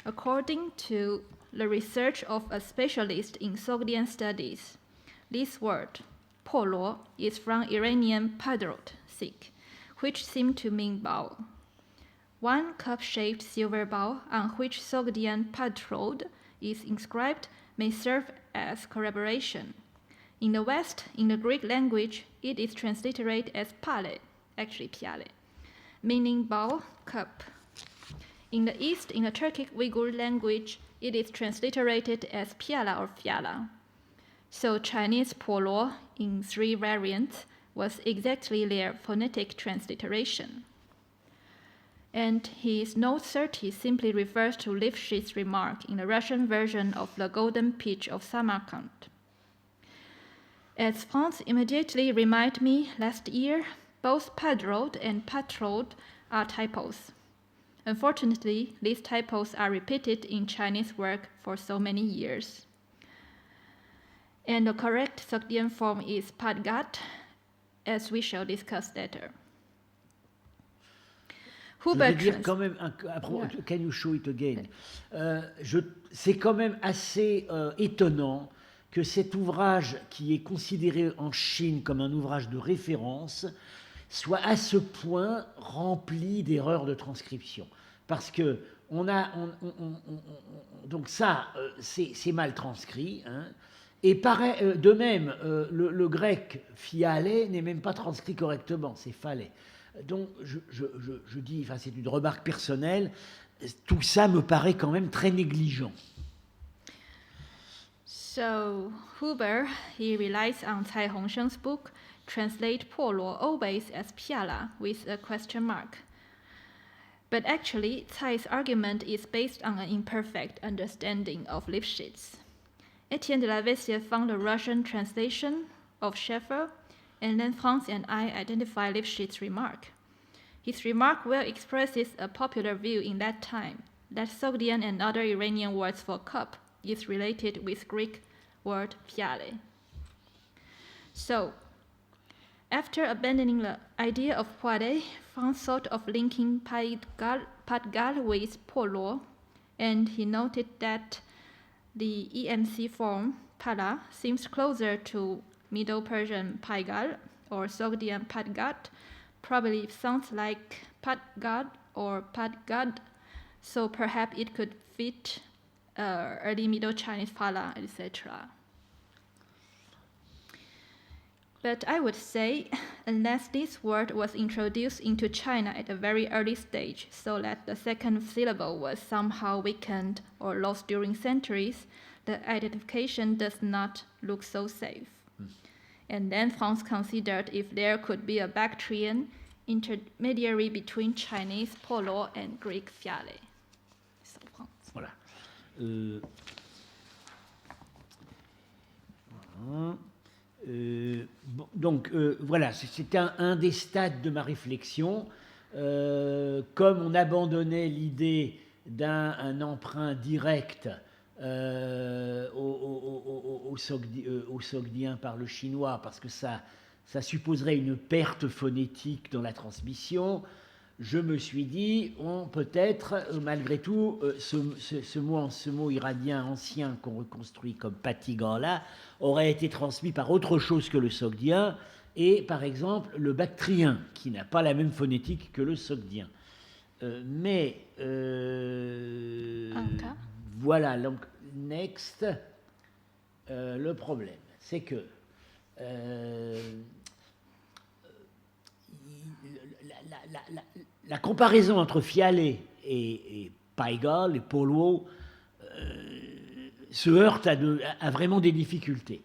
According to the research of a specialist in Sogdian studies, this word, polo, is from Iranian padrot, Sikh, which seemed to mean bowl. One cup-shaped silver bowl on which Sogdian padrot is inscribed may serve as corroboration. In the West, in the Greek language, it is transliterated as pale, actually piale, meaning bowl, cup. In the East, in the Turkic Uyghur language, it is transliterated as piala or fiala. So Chinese polo, in 3 variants, was exactly their phonetic transliteration. And his note 30 simply refers to Lifshitz' remark in the Russian version of the Golden Pitch of Samarkand. As fonts immediately remind me, last year, both padrot and patrod are typos. Unfortunately, these typos are repeated in Chinese work for so many years. And the correct Sogdian form is padgat, as we shall discuss later. Huber veux dire trans- quand même, Yeah. can you show it again? C'est quand même assez étonnant que cet ouvrage, qui est considéré en Chine comme un ouvrage de référence, soit à ce point rempli d'erreurs de transcription. Parce que donc ça, c'est mal transcrit. Hein. Et pareil, de même, le grec fiale n'est même pas transcrit correctement, c'est fallait. Donc je dis, enfin c'est une remarque personnelle, tout ça me paraît quand même très négligent. So Huber, he relies on Cai Hongsheng's book, Translate Polo always as Piala with a question mark. But actually, Cai's argument is based on an imperfect understanding of Lipschitz. Etienne de la Vessière found a Russian translation of Schaeffer, and then Franz and I identify Lipschitz's remark. His remark well expresses a popular view in that time, that Sogdian and other Iranian words for cup is related with Greek word piale. So, after abandoning the idea of poire, Franz thought of linking Padgal with polo, and he noted that the EMC form, pala, seems closer to Middle Persian paigal or Sogdian padgat, probably sounds like padgad or padgad, so perhaps it could fit early Middle Chinese pala, etc. But I would say, unless this word was introduced into China at a very early stage, so that the second syllable was somehow weakened or lost during centuries, the identification does not look so safe. And then Franz considered if there could be a Bactrian intermediary between Chinese polo and Greek fiale. So, Franz. Voilà. Donc voilà, c'était un des stades de ma réflexion. Comme on abandonnait l'idée d'un emprunt direct au sogdien par le chinois, parce que ça supposerait une perte phonétique dans la transmission, je me suis dit, peut-être, malgré tout, ce mot iranien ancien qu'on reconstruit comme Patigala aurait été transmis par autre chose que le sogdien, et par exemple le bactrien, qui n'a pas la même phonétique que le sogdien. Voilà, donc, next, le problème, c'est que la comparaison entre fiale et paigal et polo se heurte à vraiment des difficultés.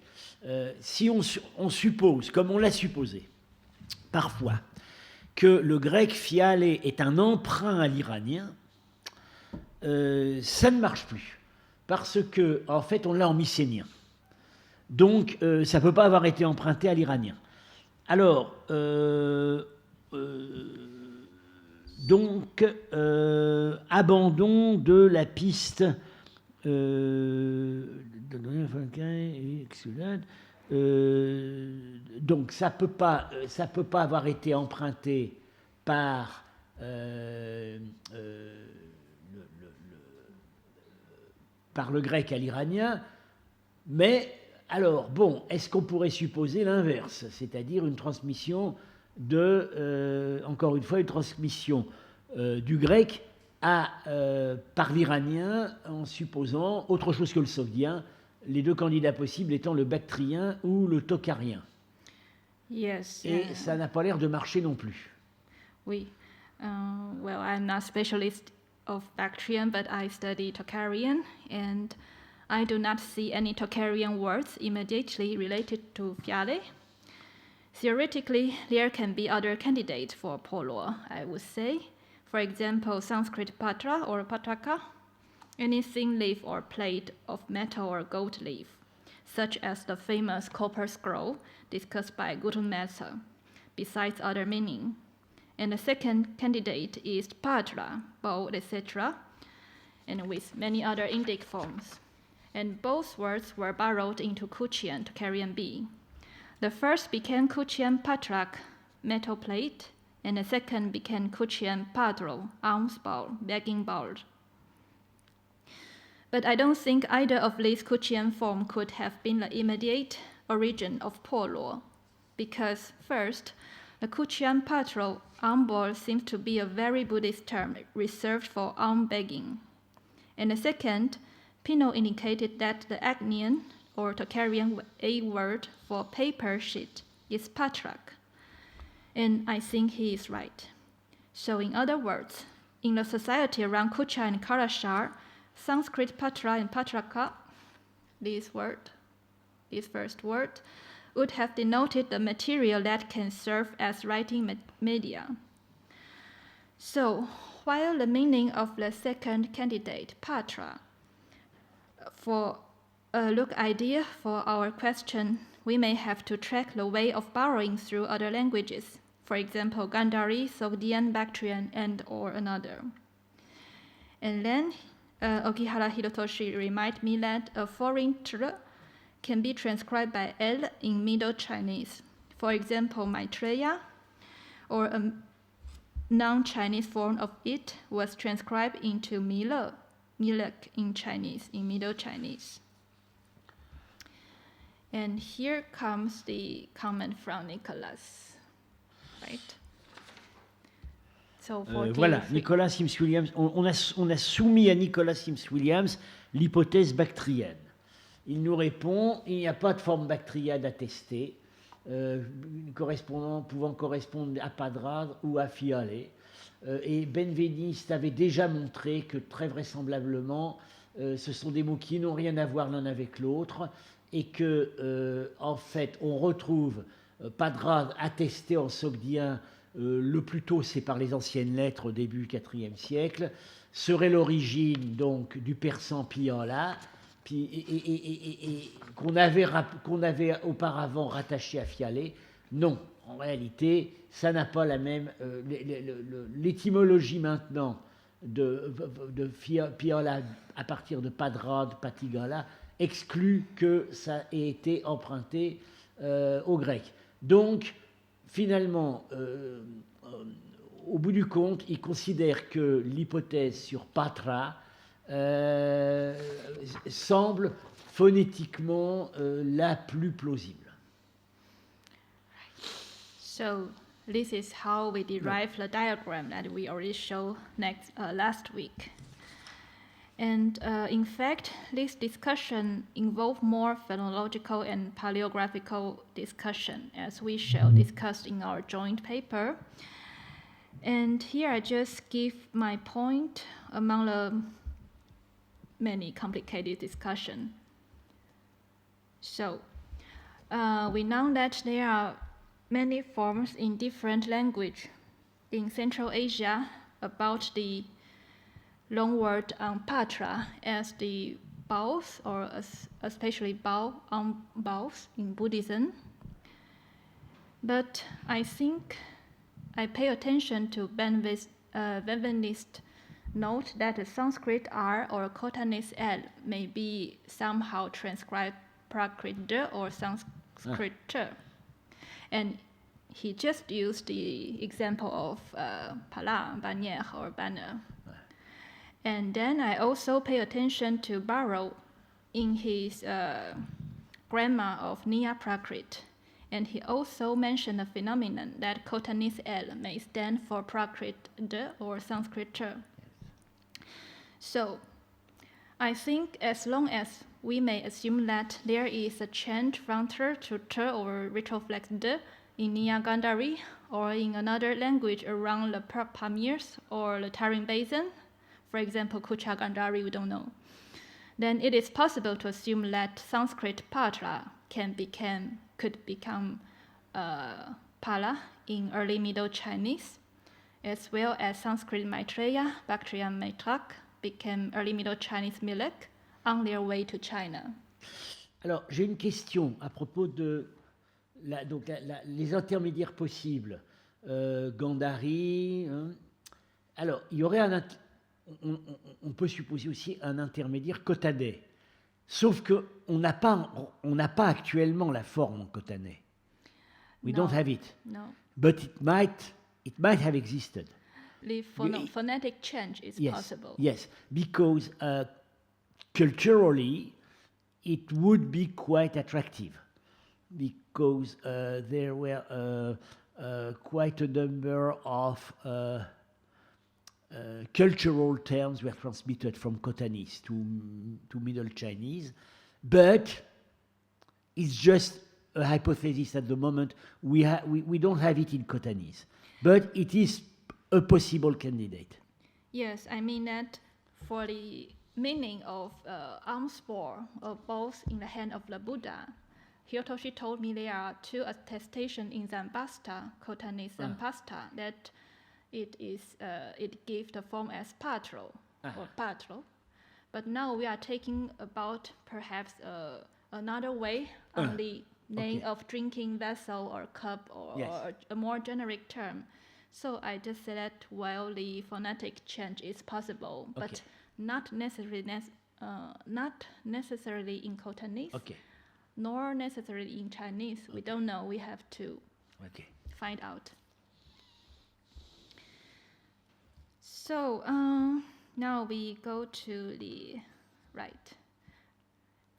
Si on suppose, comme on l'a supposé parfois, que le grec fiale est un emprunt à l'iranien, ça ne marche plus, parce que en fait on l'a en mycénien. Donc ça ne peut pas avoir été emprunté à l'iranien. Alors, donc, abandon de la piste donc ça peut pas avoir été emprunté par par le grec à l'iranien, mais alors bon, est-ce qu'on pourrait supposer l'inverse, c'est-à-dire une transmission encore une fois, une transmission du grec par l'iranien en supposant autre chose que le sogdien, les deux candidats possibles étant le bactrien ou le tokharien. Yes. Et ça n'a pas l'air de marcher non plus. Oui. Well, I'm not specialist of Bactrian, but I study Tocharian, and I do not see any Tocharian words immediately related to fiale. Theoretically, there can be other candidates for polo, I would say. For example, Sanskrit patra or patraka, any thin leaf or plate of metal or gold leaf, such as the famous copper scroll discussed by Gutenmetzer, besides other meaning. And the second candidate is patra, bow, etc., and with many other Indic forms. And both words were borrowed into Kuchian, Tocharian B. The first became Kuchian patrak, metal plate, and the second became Kuchian Padro, alms bowl, begging bowl. But I don't think either of these Kuchian forms could have been the immediate origin of Polo, because first, the Kuchian Padro, alms bowl, seems to be a very Buddhist term reserved for alms begging. And the second, Pino indicated that the Agnian or Tocharian A word for paper sheet is patrak. And I think he is right. So in other words, in the society around Kucha and Karashar, Sanskrit patra and patraka, this first word, would have denoted the material that can serve as writing media. So, while the meaning of the second candidate, patra, for a look idea for our question, we may have to track the way of borrowing through other languages, for example, Gandhari, Sogdian, Bactrian, and or another. And then Okihara Hirotoshi reminded me that a foreign tr can be transcribed by L in Middle Chinese. For example, Maitreya, or a non-Chinese form of it, was transcribed into Mile, Milek in Chinese, in Middle Chinese. And here comes the comment from Nicholas, right? So Voilà, Nicolas Sims-Williams. On a soumis à Nicolas Sims-Williams l'hypothèse bactrienne. Il nous répond, il n'y a pas de forme bactrienne attestée, pouvant correspondre à Padrad ou à Fiale. Et Benveniste avait déjà montré que très vraisemblablement, ce sont des mots qui n'ont rien à voir l'un avec l'autre, et que, en fait, on retrouve Padrad attesté en sogdien. Le plus tôt, c'est par les anciennes lettres au début du IVe siècle, serait l'origine donc du persan Piala, qu'on avait auparavant rattaché à Fiale. Non, en réalité, ça n'a pas la même. L'étymologie maintenant de Piala à partir de Padrad, Patigala, exclut que ça ait été emprunté au grec. Donc, finalement, au bout du compte, il considère que l'hypothèse sur patra semble phonétiquement la plus plausible. So this is how we derive the diagram that we already showed last week. And in fact, this discussion involved more phonological and paleographical discussion, as we shall discuss in our joint paper. And here I just give my point among the many complicated discussion. So we know that there are many forms in different language in Central Asia about the long word patra as the baos, or especially bao baos in Buddhism. But I think I pay attention to Benveniste note that the Sanskrit R or Khotanese L may be somehow transcribed Prakrit D or Sanskrit T. And he just used the example of Pala, Bannière, or Banner. And then I also pay attention to Barrow in his grammar of Nia Prakrit. And he also mentioned a phenomenon that Khotanese L may stand for Prakrit D or Sanskrit T. So I think as long as we may assume that there is a change from T to T or retroflex D in Nia Gandhari or in another language around the Pamirs or the Tarim Basin, for example, Kucha Gandhari, we don't know, then it is possible to assume that Sanskrit patra could become pala in early Middle Chinese, as well as Sanskrit Maitreya, Bactrian Maitrak, became early Middle Chinese Milek on their way to China. Alors, j'ai une question à propos de les intermédiaires possibles. Gandhari. Alors, il y aurait on peut supposer aussi un intermédiaire khotanais. Sauf qu'on n'a pas actuellement la forme en khotanais. We don't have it. No. But it might it might have existed. The phonetic change is Yes, possible. yes, because culturally, it would be quite attractive, because there were quite a number of cultural terms were transmitted from Khotanese to Middle Chinese, but it's just a hypothesis at the moment. We don't have it in Khotanese, but it is a possible candidate. Yes, I mean that for the meaning of alms bowl, both in the hand of the Buddha, Hyotoshi told me there are two attestations in Zambasta, Khotanese Zambasta, that it gives the form as patro or patro. But now we are taking about perhaps another way on the name of drinking vessel or cup or, Yes. or a more generic term. So I just said that while the phonetic change is possible, but not necessarily in Khotanese, Okay, nor necessarily in Chinese. We don't know. We have to okay. find out. So now we go to the right.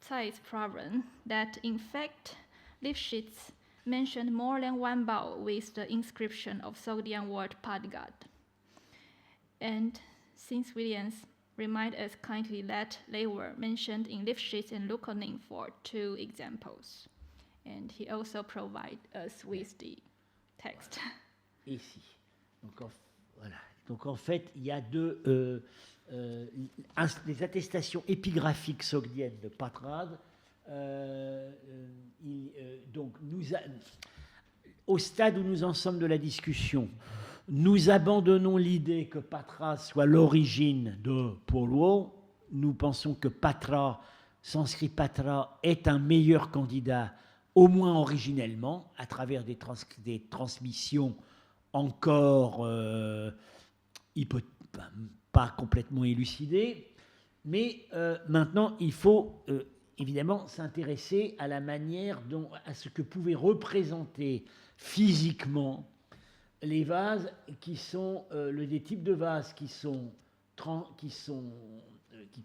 Tsai's problem that in fact Lifshitz mentioned more than one bowl with the inscription of Sogdian word Padgad. And since Williams remind us kindly that they were mentioned in Lifshitz and Lukonin for two examples. And he also provide us with the text. Ici. Voilà. Donc en fait, il y a des attestations épigraphiques sogdiennes de Patras. Donc au stade où nous en sommes de la discussion, nous abandonnons l'idée que Patras soit l'origine de Poluo. Nous pensons que Patra, sanskrit Patra, est un meilleur candidat, au moins originellement, à travers des transmissions encore pas complètement élucidées. Mais maintenant, il faut évidemment s'intéresser à la manière à ce que pouvaient représenter physiquement les vases qui sont des types de vases qui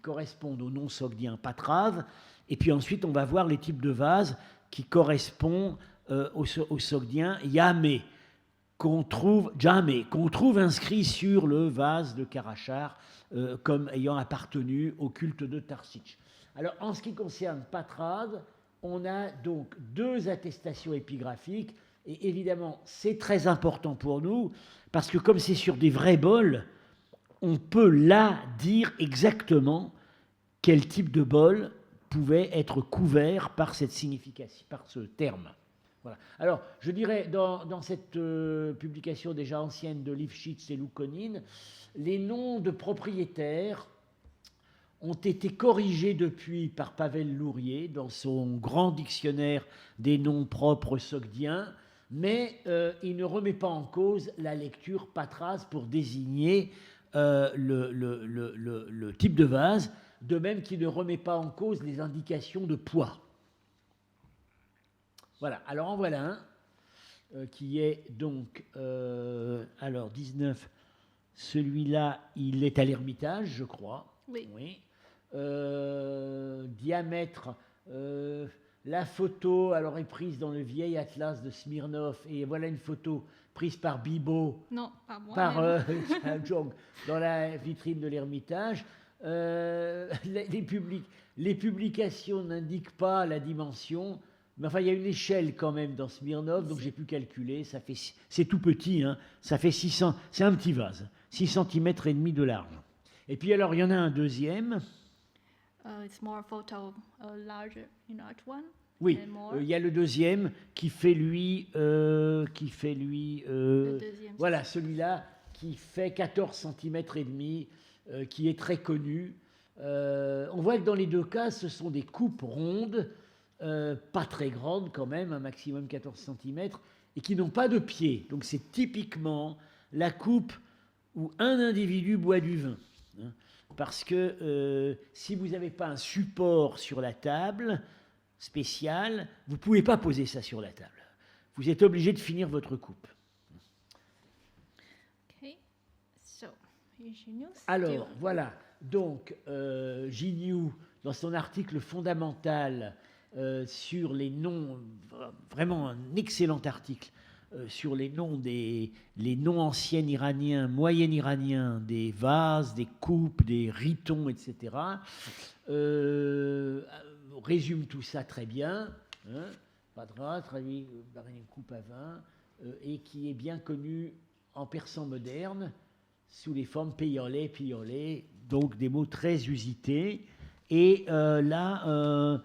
correspondent au nom sogdien Patras, et puis ensuite on va voir les types de vases qui correspondent au sogdien Yame, qu'on trouve inscrit sur le vase de Karachar comme ayant appartenu au culte de Tarsich. Alors, en ce qui concerne Patras, on a donc deux attestations épigraphiques, et évidemment, c'est très important pour nous, parce que comme c'est sur des vrais bols, on peut là dire exactement quel type de bol pouvait être couvert par cette signification, par ce terme. Voilà. Alors, je dirais, dans cette publication déjà ancienne de Lifshitz et Lukonin, les noms de propriétaires ont été corrigés depuis par Pavel Lourier dans son grand dictionnaire des noms propres sogdiens, mais il ne remet pas en cause la lecture Patras pour désigner le type de vase, de même qu'il ne remet pas en cause les indications de poids. Voilà, alors en voilà un qui est donc, alors 19, celui-là, il est à l'Ermitage, je crois. Oui. Diamètre, la photo alors est prise dans le vieil atlas de Smirnov, et voilà une photo prise par Bibot, Non, pas moi. par Jong, dans la vitrine de l'Ermitage. Les publications n'indiquent pas la dimension, mais enfin il y a une échelle quand même dans Smirnov, donc j'ai pu calculer, c'est tout petit, hein, ça fait 600, c'est un petit vase, 6 cm et demi de large. Et puis alors il y en a un deuxième. It's more photo, large one. Oui, il y a le deuxième qui fait lui, Le deuxième, voilà, celui-là qui fait 14 cm et demi, qui est très connu. On voit que dans les deux cas, ce sont des coupes rondes, pas très grandes quand même, un maximum 14 cm, et qui n'ont pas de pied. Donc c'est typiquement la coupe où un individu boit du vin. Hein, parce que si vous n'avez pas un support sur la table spécial, vous ne pouvez pas poser ça sur la table. Vous êtes obligé de finir votre coupe. Alors, voilà. Donc, Gignoux, dans son article fondamental sur les noms, vraiment un excellent article, sur les noms anciens iraniens, moyen iraniens, des vases, des coupes, des ritons, etc., résume tout ça très bien. Hein, Padra, traduit par une coupe à vin, et qui est bien connu en persan moderne, sous les formes peyolé, piolé, donc des mots très usités. Et là,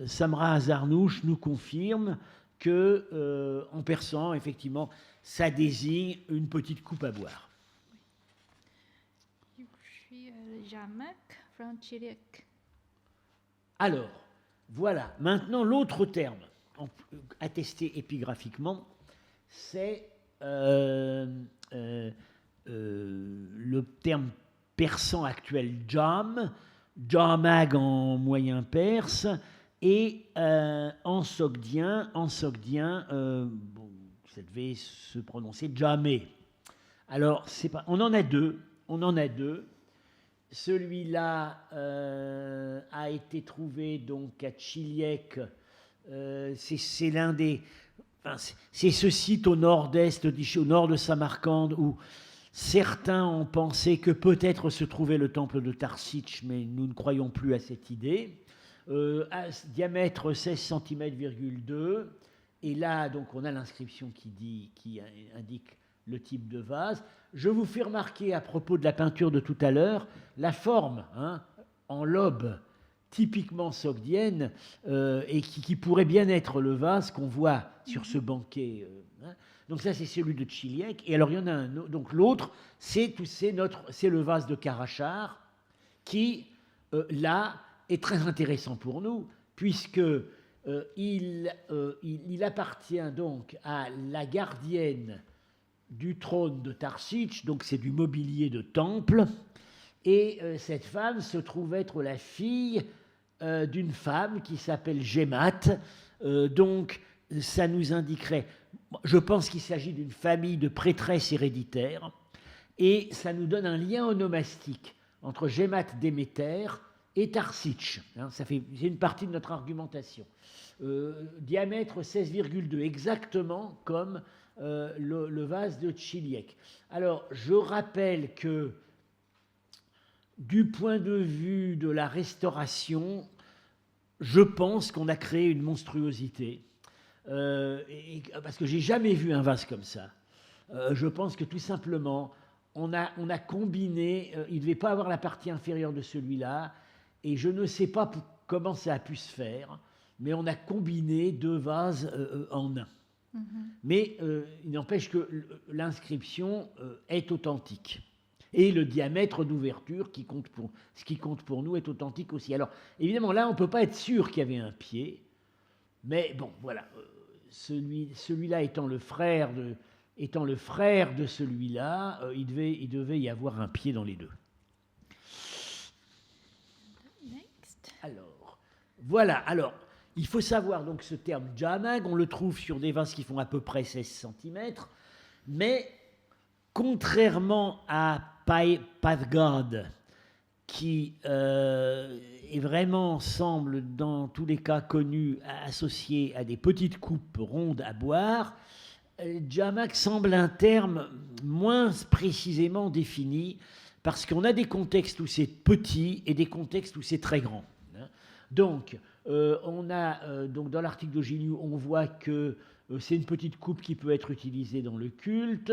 Samra Azarnouch nous confirme que, en persan, effectivement, ça désigne une petite coupe à boire. Alors, voilà. Maintenant, l'autre terme attesté épigraphiquement, c'est le terme persan actuel jam, jamag en moyen perse, et en sogdien, bon, ça devait se prononcer jamé. Alors, on en a deux. Celui-là a été trouvé donc à Tchiliek. C'est l'un des. Enfin, c'est ce site au nord-est, au nord de Samarcande, où certains ont pensé que peut-être se trouvait le temple de Tarsitch, mais nous ne croyons plus à cette idée. À diamètre 16 cm,2. Et là, donc, on a l'inscription qui indique le type de vase. Je vous fais remarquer, à propos de la peinture de tout à l'heure, la forme, hein, en lobe, typiquement sogdienne, et qui pourrait bien être le vase qu'on voit sur ce banquet. Hein. Donc ça, c'est celui de Tchiliek. Et alors, il y en a un autre. Donc l'autre, c'est le vase de Karachar, qui, là, est très intéressant pour nous, puisque il appartient donc à la gardienne du trône de Tarsitch, donc c'est du mobilier de temple, et cette femme se trouve être la fille d'une femme qui s'appelle Gémat, donc ça nous indiquerait, je pense qu'il s'agit d'une famille de prêtresses héréditaires, et ça nous donne un lien onomastique entre Gémat Déméter et Tarsitch. Hein, c'est une partie de notre argumentation. Diamètre 16,2, exactement comme le vase de Tchiliek. Alors, je rappelle que du point de vue de la restauration, je pense qu'on a créé une monstruosité, parce que j'ai jamais vu un vase comme ça. Je pense que tout simplement, on a combiné, il ne devait pas avoir la partie inférieure de celui-là, et je ne sais pas comment ça a pu se faire, mais on a combiné deux vases en un. Mm-hmm. Mais il n'empêche que l'inscription est authentique. Et le diamètre d'ouverture, ce qui compte pour nous, est authentique aussi. Alors, évidemment, là, on ne peut pas être sûr qu'il y avait un pied, mais bon, voilà. Celui-là étant le frère de celui-là, il devait y avoir un pied dans les deux. Next. Alors, voilà. Alors, il faut savoir donc ce terme jamag, on le trouve sur des vases qui font à peu près 16 cm, mais contrairement à Padgad, qui est vraiment, semble dans tous les cas connu, associé à des petites coupes rondes à boire, jamag semble un terme moins précisément défini, parce qu'on a des contextes où c'est petit et des contextes où c'est très grand. Donc, donc dans l'article de Gignoux, on voit que c'est une petite coupe qui peut être utilisée dans le culte,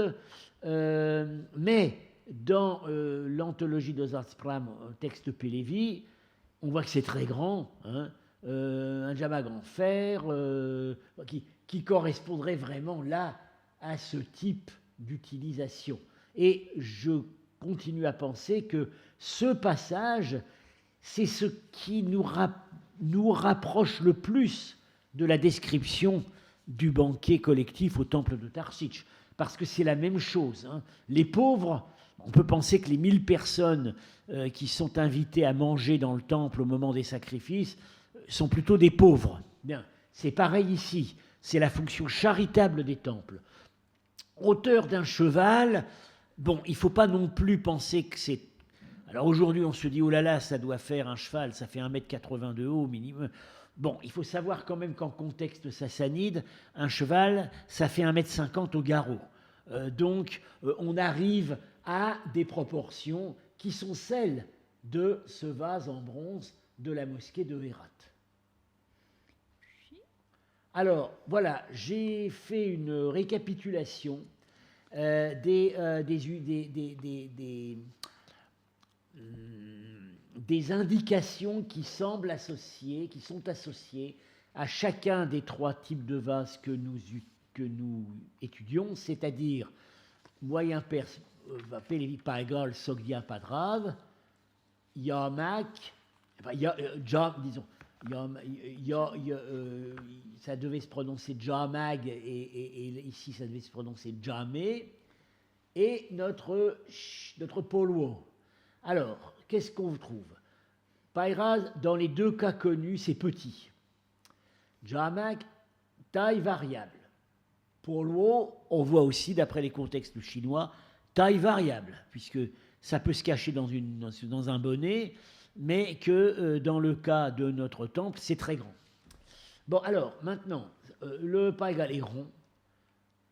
mais dans l'anthologie de Zarspram, texte Pélévi, on voit que c'est très grand, hein, un jamag en fer, qui correspondrait vraiment là à ce type d'utilisation. Et je continue à penser que ce passage, c'est ce qui nous rapproche le plus de la description du banquet collectif au temple de Tarsitch, parce que c'est la même chose. Hein. Les pauvres, on peut penser que les 1000 personnes qui sont invitées à manger dans le temple au moment des sacrifices sont plutôt des pauvres. Bien, c'est pareil ici, c'est la fonction charitable des temples. Auteur d'un cheval, bon, il ne faut pas non plus penser que c'est... Alors aujourd'hui, on se dit, oh là là, ça doit faire un cheval, ça fait 1,80 m de haut minimum. Bon, il faut savoir quand même qu'en contexte sassanide, un cheval, ça fait 1,50 m au garrot. Donc, on arrive à des proportions qui sont celles de ce vase en bronze de la mosquée de Hérat. Alors, voilà, j'ai fait une récapitulation des indications qui semblent associées, qui sont associées à chacun des trois types de vases que nous étudions, c'est-à-dire moyen perse, Pélévi Paigal, Sogdia Padrav, Yamak, disons, ça devait se prononcer Jamag et ici ça devait se prononcer Jamé, et notre Polwo. Alors, qu'est-ce qu'on trouve? Pairaz, dans les deux cas connus, c'est petit. Jamag, taille variable. Polwo, on voit aussi, d'après les contextes chinois, taille variable, puisque ça peut se cacher dans un bonnet, mais que dans le cas de notre temple, c'est très grand. Bon, alors, maintenant, le Paigal est rond.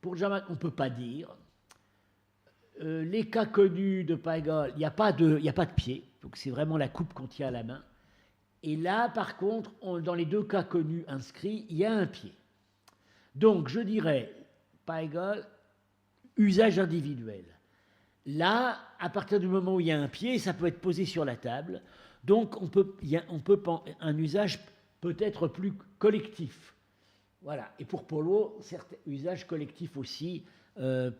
Pour Jamag, on ne peut pas dire. Les cas connus de Paigal, il n'y a pas de pied, donc c'est vraiment la coupe qu'on tient à la main. Et là, par contre, dans les deux cas connus inscrits, il y a un pied. Donc, je dirais, Paigal, usage individuel. Là, à partir du moment où il y a un pied, ça peut être posé sur la table. Donc, un usage peut-être plus collectif. Voilà. Et pour Polo, certain usage collectif aussi,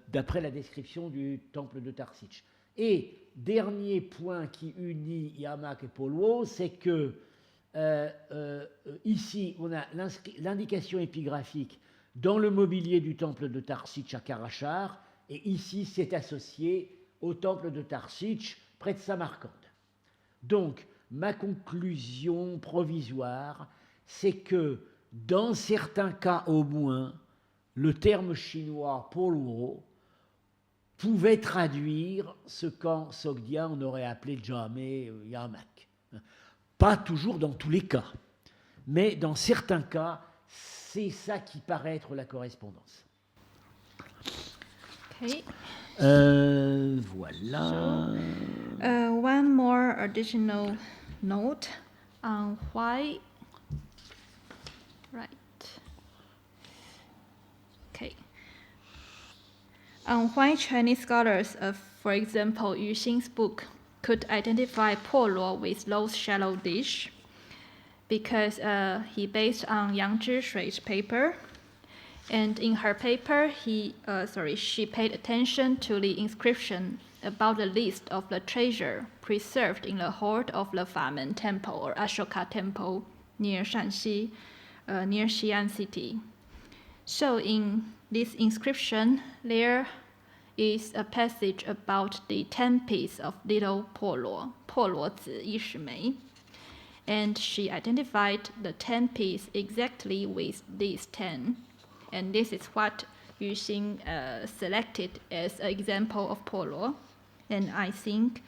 d'après la description du temple de Tarsitch. Et dernier point qui unit Yamak et Polo, c'est que ici, on a l'indication épigraphique dans le mobilier du temple de Tarsitch à Karachar, et ici, c'est associé au temple de Tarsitch, près de Samarcande. Donc, ma conclusion provisoire, c'est que, dans certains cas au moins, le terme chinois Polwo pouvait traduire ce qu'en Sogdia on aurait appelé Jamé Yamak. Pas toujours dans tous les cas, mais dans certains cas, c'est ça qui paraît être la correspondance. Okay. Voilà. One more additional note on why. Right. Okay. On why Chinese scholars of, for example, Yu Xing's book could identify Polo with those shallow dish, because he based on Yang Zhishui's paper. And in her paper, she paid attention to the inscription about the list of the treasure preserved in the hoard of the Famen Temple or Ashoka Temple near Shanxi, near Xi'an city. So in this inscription, there is a passage about the 10 pieces of little Polo, Polo Zi Yishimei. And she identified the 10 pieces exactly with these 10. And this is what Yu Xing selected as an example of Polo. And I think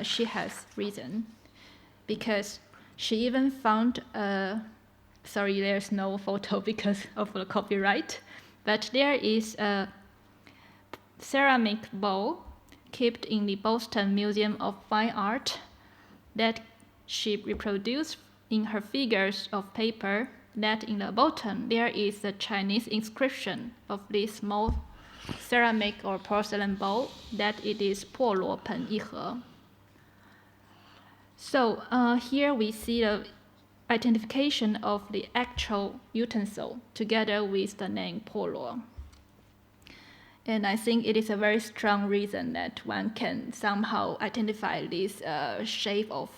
she has reason, because she even found, sorry, there's no photo because of the copyright, but there is a ceramic bowl kept in the Boston Museum of Fine Art that she reproduced in her figures of paper, that in the bottom there is a Chinese inscription of this small ceramic or porcelain bowl, that it is 破罗盆一盒. So here we see the identification of the actual utensil together with the name 破罗. And I think it is a very strong reason that one can somehow identify this shape of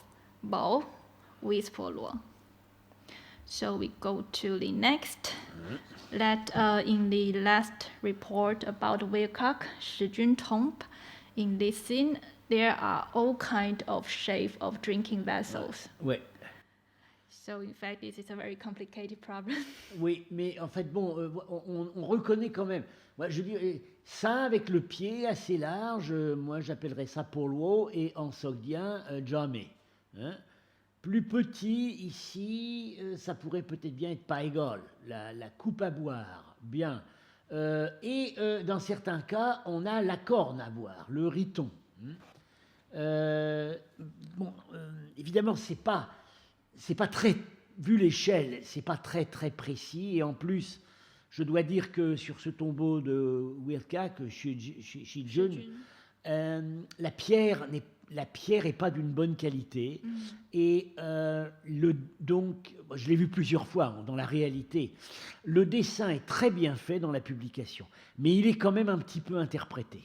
bowl with 破罗. So we go to the next. That in the last report about Wilcock, Shijun Tomb, in this scene, there are all kinds of shapes of drinking vessels. Ouais. So in fact, this is a very complicated problem. Oui, mais en fait, bon, on reconnaît quand même. Moi, je dirais ça avec le pied assez large, moi j'appellerais ça polwo et en sogdien jamais. Hein. Plus petit ici, ça pourrait peut-être bien être paégol, la coupe à boire, bien. Dans certains cas, on a la corne à boire, le riton. Hein. Bon, évidemment, c'est pas très, vu l'échelle, c'est pas très très précis. Et en plus, je dois dire que sur ce tombeau de Wilka, que Shijun, la pierre est pas d'une bonne qualité. Et donc, je l'ai vu plusieurs fois dans la réalité. Le dessin est très bien fait dans la publication, mais il est quand même un petit peu interprété.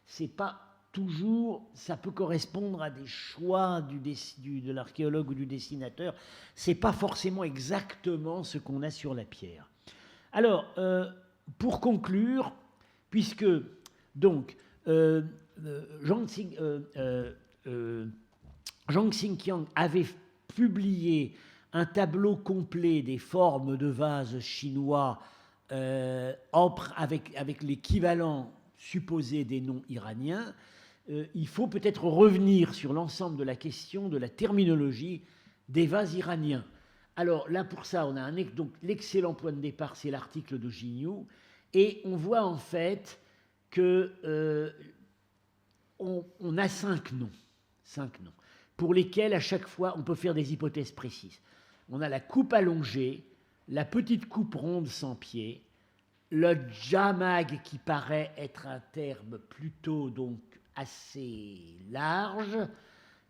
C'est pas toujours, ça peut correspondre à des choix de l'archéologue ou du dessinateur. C'est pas forcément exactement ce qu'on a sur la pierre. Alors, pour conclure, puisque donc Zhang Xingqiang avait publié un tableau complet des formes de vases chinois avec l'équivalent supposé des noms iraniens, il faut peut-être revenir sur l'ensemble de la question de la terminologie des vases iraniens. Alors là, pour ça, on a donc l'excellent point de départ, c'est l'article de Gignoux, et on voit en fait que on a 5 noms, pour lesquels à chaque fois on peut faire des hypothèses précises. On a la coupe allongée, la petite coupe ronde sans pied, le jamag qui paraît être un terme plutôt donc assez large,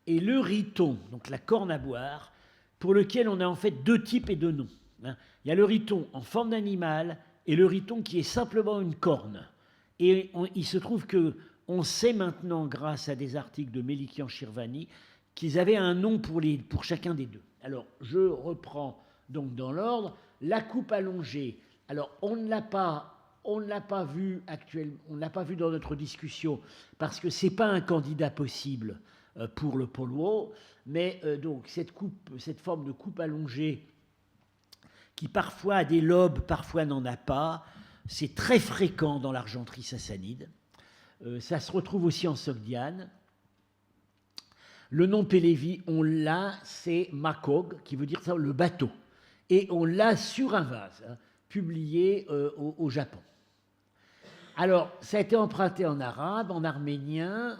et le riton, donc la corne à boire, pour lequel on a en fait 2 types et 2 noms. Il y a le riton en forme d'animal et le riton qui est simplement une corne. Et il se trouve que on sait maintenant, grâce à des articles de Melikian Shirvani, qu'ils avaient un nom pour chacun des 2. Alors, je reprends donc dans l'ordre. La coupe allongée. Alors, on ne l'a pas vu actuellement, on ne l'a pas vu dans notre discussion parce que c'est pas un candidat possible pour le polwo, mais donc cette forme de coupe allongée qui parfois a des lobes, parfois n'en a pas, c'est très fréquent dans l'argenterie sassanide. Ça se retrouve aussi en sogdiane. Le nom Pélévi, on l'a, c'est Makog, qui veut dire ça, le bateau. Et on l'a sur un vase, publié au Japon. Alors, ça a été emprunté en arabe, en arménien,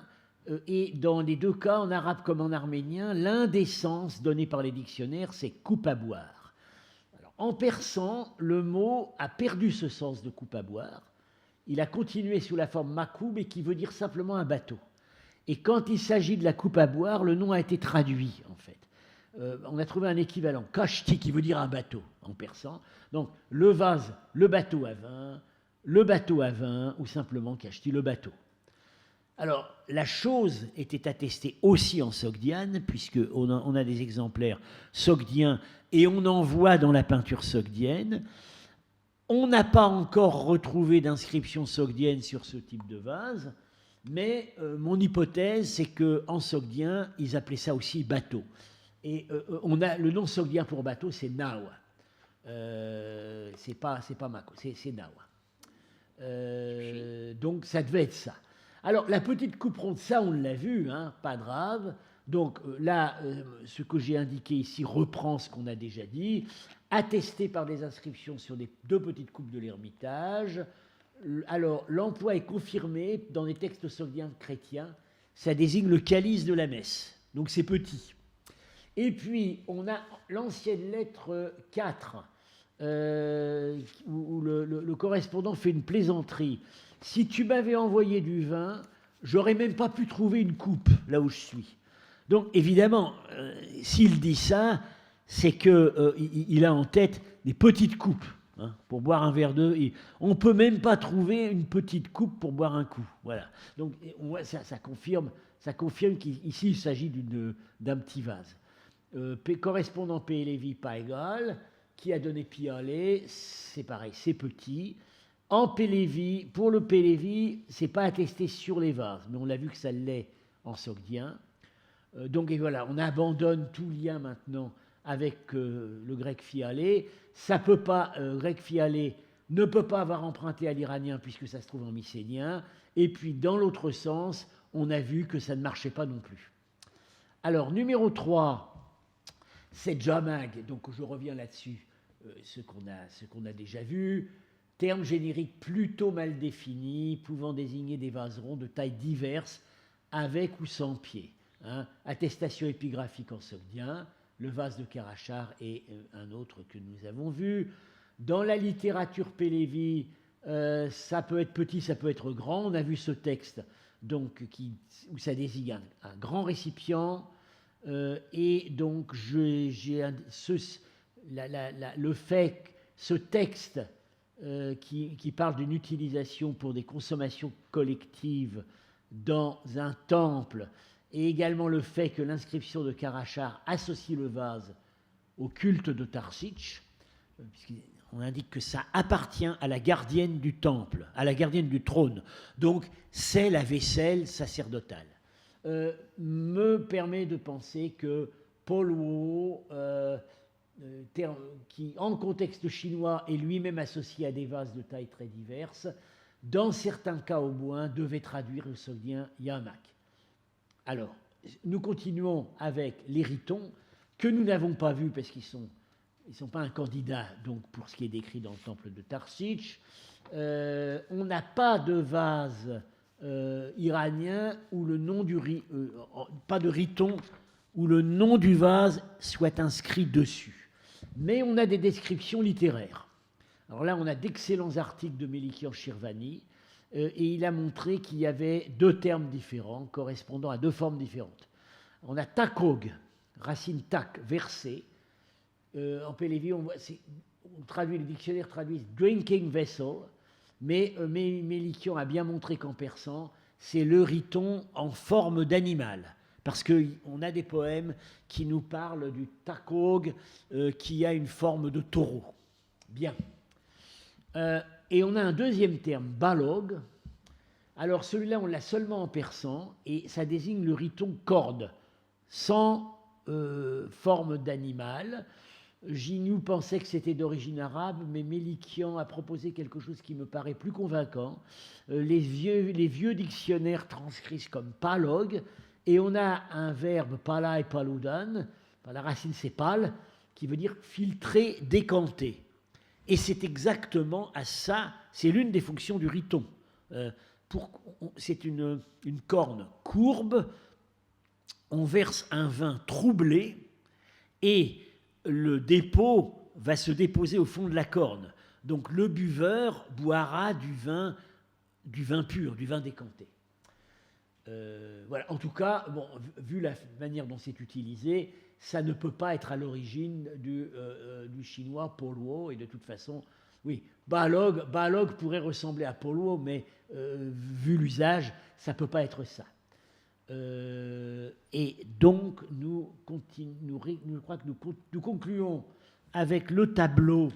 et dans les 2 cas, en arabe comme en arménien, l'un des sens donnés par les dictionnaires, c'est coupe à boire. Alors, en persan, le mot a perdu ce sens de coupe à boire. Il a continué sous la forme makoub, et qui veut dire simplement un bateau. Et quand il s'agit de la coupe à boire, le nom a été traduit, en fait. On a trouvé un équivalent, kashti, qui veut dire un bateau, en persan. Donc, le vase, le bateau à vin, ou simplement kashti, le bateau. Alors, la chose était attestée aussi en sogdiane, puisqu'on a des exemplaires sogdiens, et on en voit dans la peinture sogdienne. On n'a pas encore retrouvé d'inscription sogdienne sur ce type de vase, mais mon hypothèse, c'est qu'en sogdien, ils appelaient ça aussi bateau. Et le nom sogdien pour bateau, c'est Nawa. C'est pas Mako, c'est Nawa. Donc ça devait être ça. Alors la petite coupe ronde, ça on l'a vu, pas grave. Donc là, ce que j'ai indiqué ici reprend ce qu'on a déjà dit, attesté par des inscriptions sur 2 petites coupes de l'Ermitage. Alors l'emploi est confirmé dans les textes sogdiens chrétiens, ça désigne le calice de la messe, donc c'est petit. Et puis on a l'ancienne lettre 4, où le correspondant fait une plaisanterie. Si tu m'avais envoyé du vin, j'aurais même pas pu trouver une coupe là où je suis. Donc évidemment, s'il dit ça, c'est qu'il a en tête des petites coupes pour boire un verre d'eau. On ne peut même pas trouver une petite coupe pour boire un coup. Voilà. Donc ça confirme qu'ici il s'agit d'un petit vase. Correspondant P. Lévy, pas égal. Qui a donné Pialet, c'est pareil, c'est petit. En Pélévi, pour le Pélévi, c'est pas attesté sur les vases, mais on l'a vu que ça l'est en sogdien. Donc et voilà, on abandonne tout lien maintenant avec le grec fialé. Ça peut pas, grec fialé, ne peut pas avoir emprunté à l'iranien puisque ça se trouve en mycénien. Et puis dans l'autre sens, on a vu que ça ne marchait pas non plus. Alors, numéro 3, c'est Jamag. Donc je reviens là-dessus, ce qu'on a déjà vu. Terme générique plutôt mal défini, pouvant désigner des vases ronds de tailles diverses, avec ou sans pied. Hein. Attestation épigraphique en sogdien, le vase de Karachar et un autre que nous avons vu. Dans la littérature Pélévi, ça peut être petit, ça peut être grand. On a vu ce texte donc, où ça désigne un grand récipient. Et donc, le fait que ce texte qui parle d'une utilisation pour des consommations collectives dans un temple, et également le fait que l'inscription de Karachar associe le vase au culte de Tarsich, puisqu'on indique que ça appartient à la gardienne du temple, à la gardienne du trône. Donc, c'est la vaisselle sacerdotale. Me permet de penser que Polwo, qui en contexte chinois est lui-même associé à des vases de tailles très diverses, dans certains cas au moins, devait traduire le sogdien Yamak. Alors, nous continuons avec les ritons, que nous n'avons pas vus parce qu'ils sont pas un candidat donc, pour ce qui est décrit dans le temple de Tarsich. On n'a pas de vase iranien où le nom pas de riton où le nom du vase soit inscrit dessus. Mais on a des descriptions littéraires. Alors là, on a d'excellents articles de Melikian Shirvani, et il a montré qu'il y avait deux termes différents, correspondant à deux formes différentes. On a takog, racine tak, versé. En Pélévi, le dictionnaire traduit drinking vessel, mais Melikian a bien montré qu'en persan, c'est le riton en forme d'animal. Parce qu'on a des poèmes qui nous parlent du takog qui a une forme de taureau. Bien. Et on a un deuxième terme, balog. Alors celui-là, on l'a seulement en persan, et ça désigne le riton corde, sans forme d'animal. Gignoux pensait que c'était d'origine arabe, mais Melikian a proposé quelque chose qui me paraît plus convaincant. Les vieux dictionnaires transcrivent comme palog, et on a un verbe pala et paludan, la racine c'est pal, qui veut dire filtrer, décanter. Et c'est exactement à ça, c'est l'une des fonctions du riton. C'est une corne courbe, on verse un vin troublé, et le dépôt va se déposer au fond de la corne. Donc le buveur boira du vin pur, du vin décanté. Voilà. En tout cas, bon, vu la manière dont c'est utilisé, ça ne peut pas être à l'origine du chinois Polwo, et de toute façon, oui, balog pourrait ressembler à Polwo, mais vu l'usage, ça ne peut pas être ça. Et donc, je crois que nous concluons avec le tableau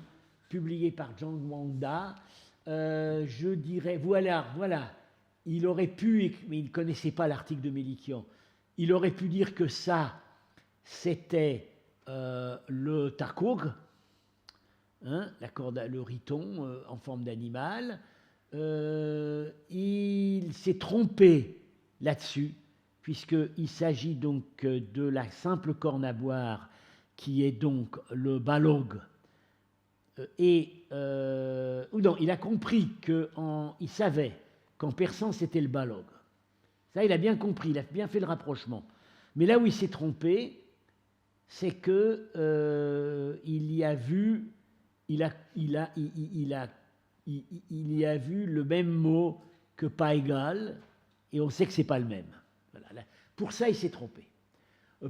publié par Zhang Wangda. Je dirais, voilà, il aurait pu, mais il ne connaissait pas l'article de Melikian, il aurait pu dire que ça, c'était le takog, hein, le riton en forme d'animal. Il s'est trompé là-dessus, puisqu'il s'agit donc de la simple corne à boire, qui est donc le balog. Non, il a compris il savait qu'en persan c'était le balog. Ça, il a bien compris, il a bien fait le rapprochement. Mais là où il s'est trompé, c'est que il y a vu le même mot que pas égal, et on sait que c'est pas le même. Voilà. Pour ça, il s'est trompé.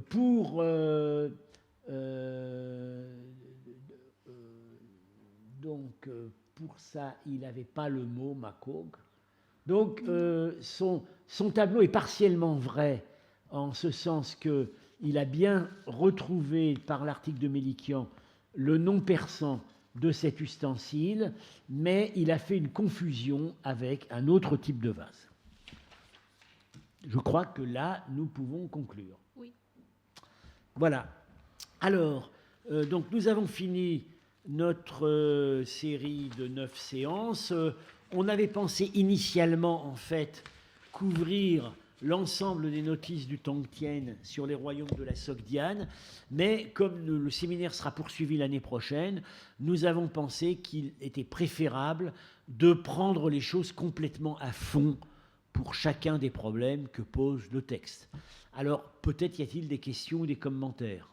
Pour ça, il n'avait pas le mot makog. Donc, son tableau est partiellement vrai, en ce sens qu'il a bien retrouvé, par l'article de Melikian, le nom persan de cet ustensile, mais il a fait une confusion avec un autre type de vase. Je crois que là, nous pouvons conclure. Oui. Voilà. Alors, donc nous avons fini notre série de 9 séances. On avait pensé initialement, en fait, couvrir l'ensemble des notices du Tongtian sur les royaumes de la Sogdiane, mais comme le séminaire sera poursuivi l'année prochaine, nous avons pensé qu'il était préférable de prendre les choses complètement à fond pour chacun des problèmes que pose le texte. Alors, peut-être y a-t-il des questions ou des commentaires ?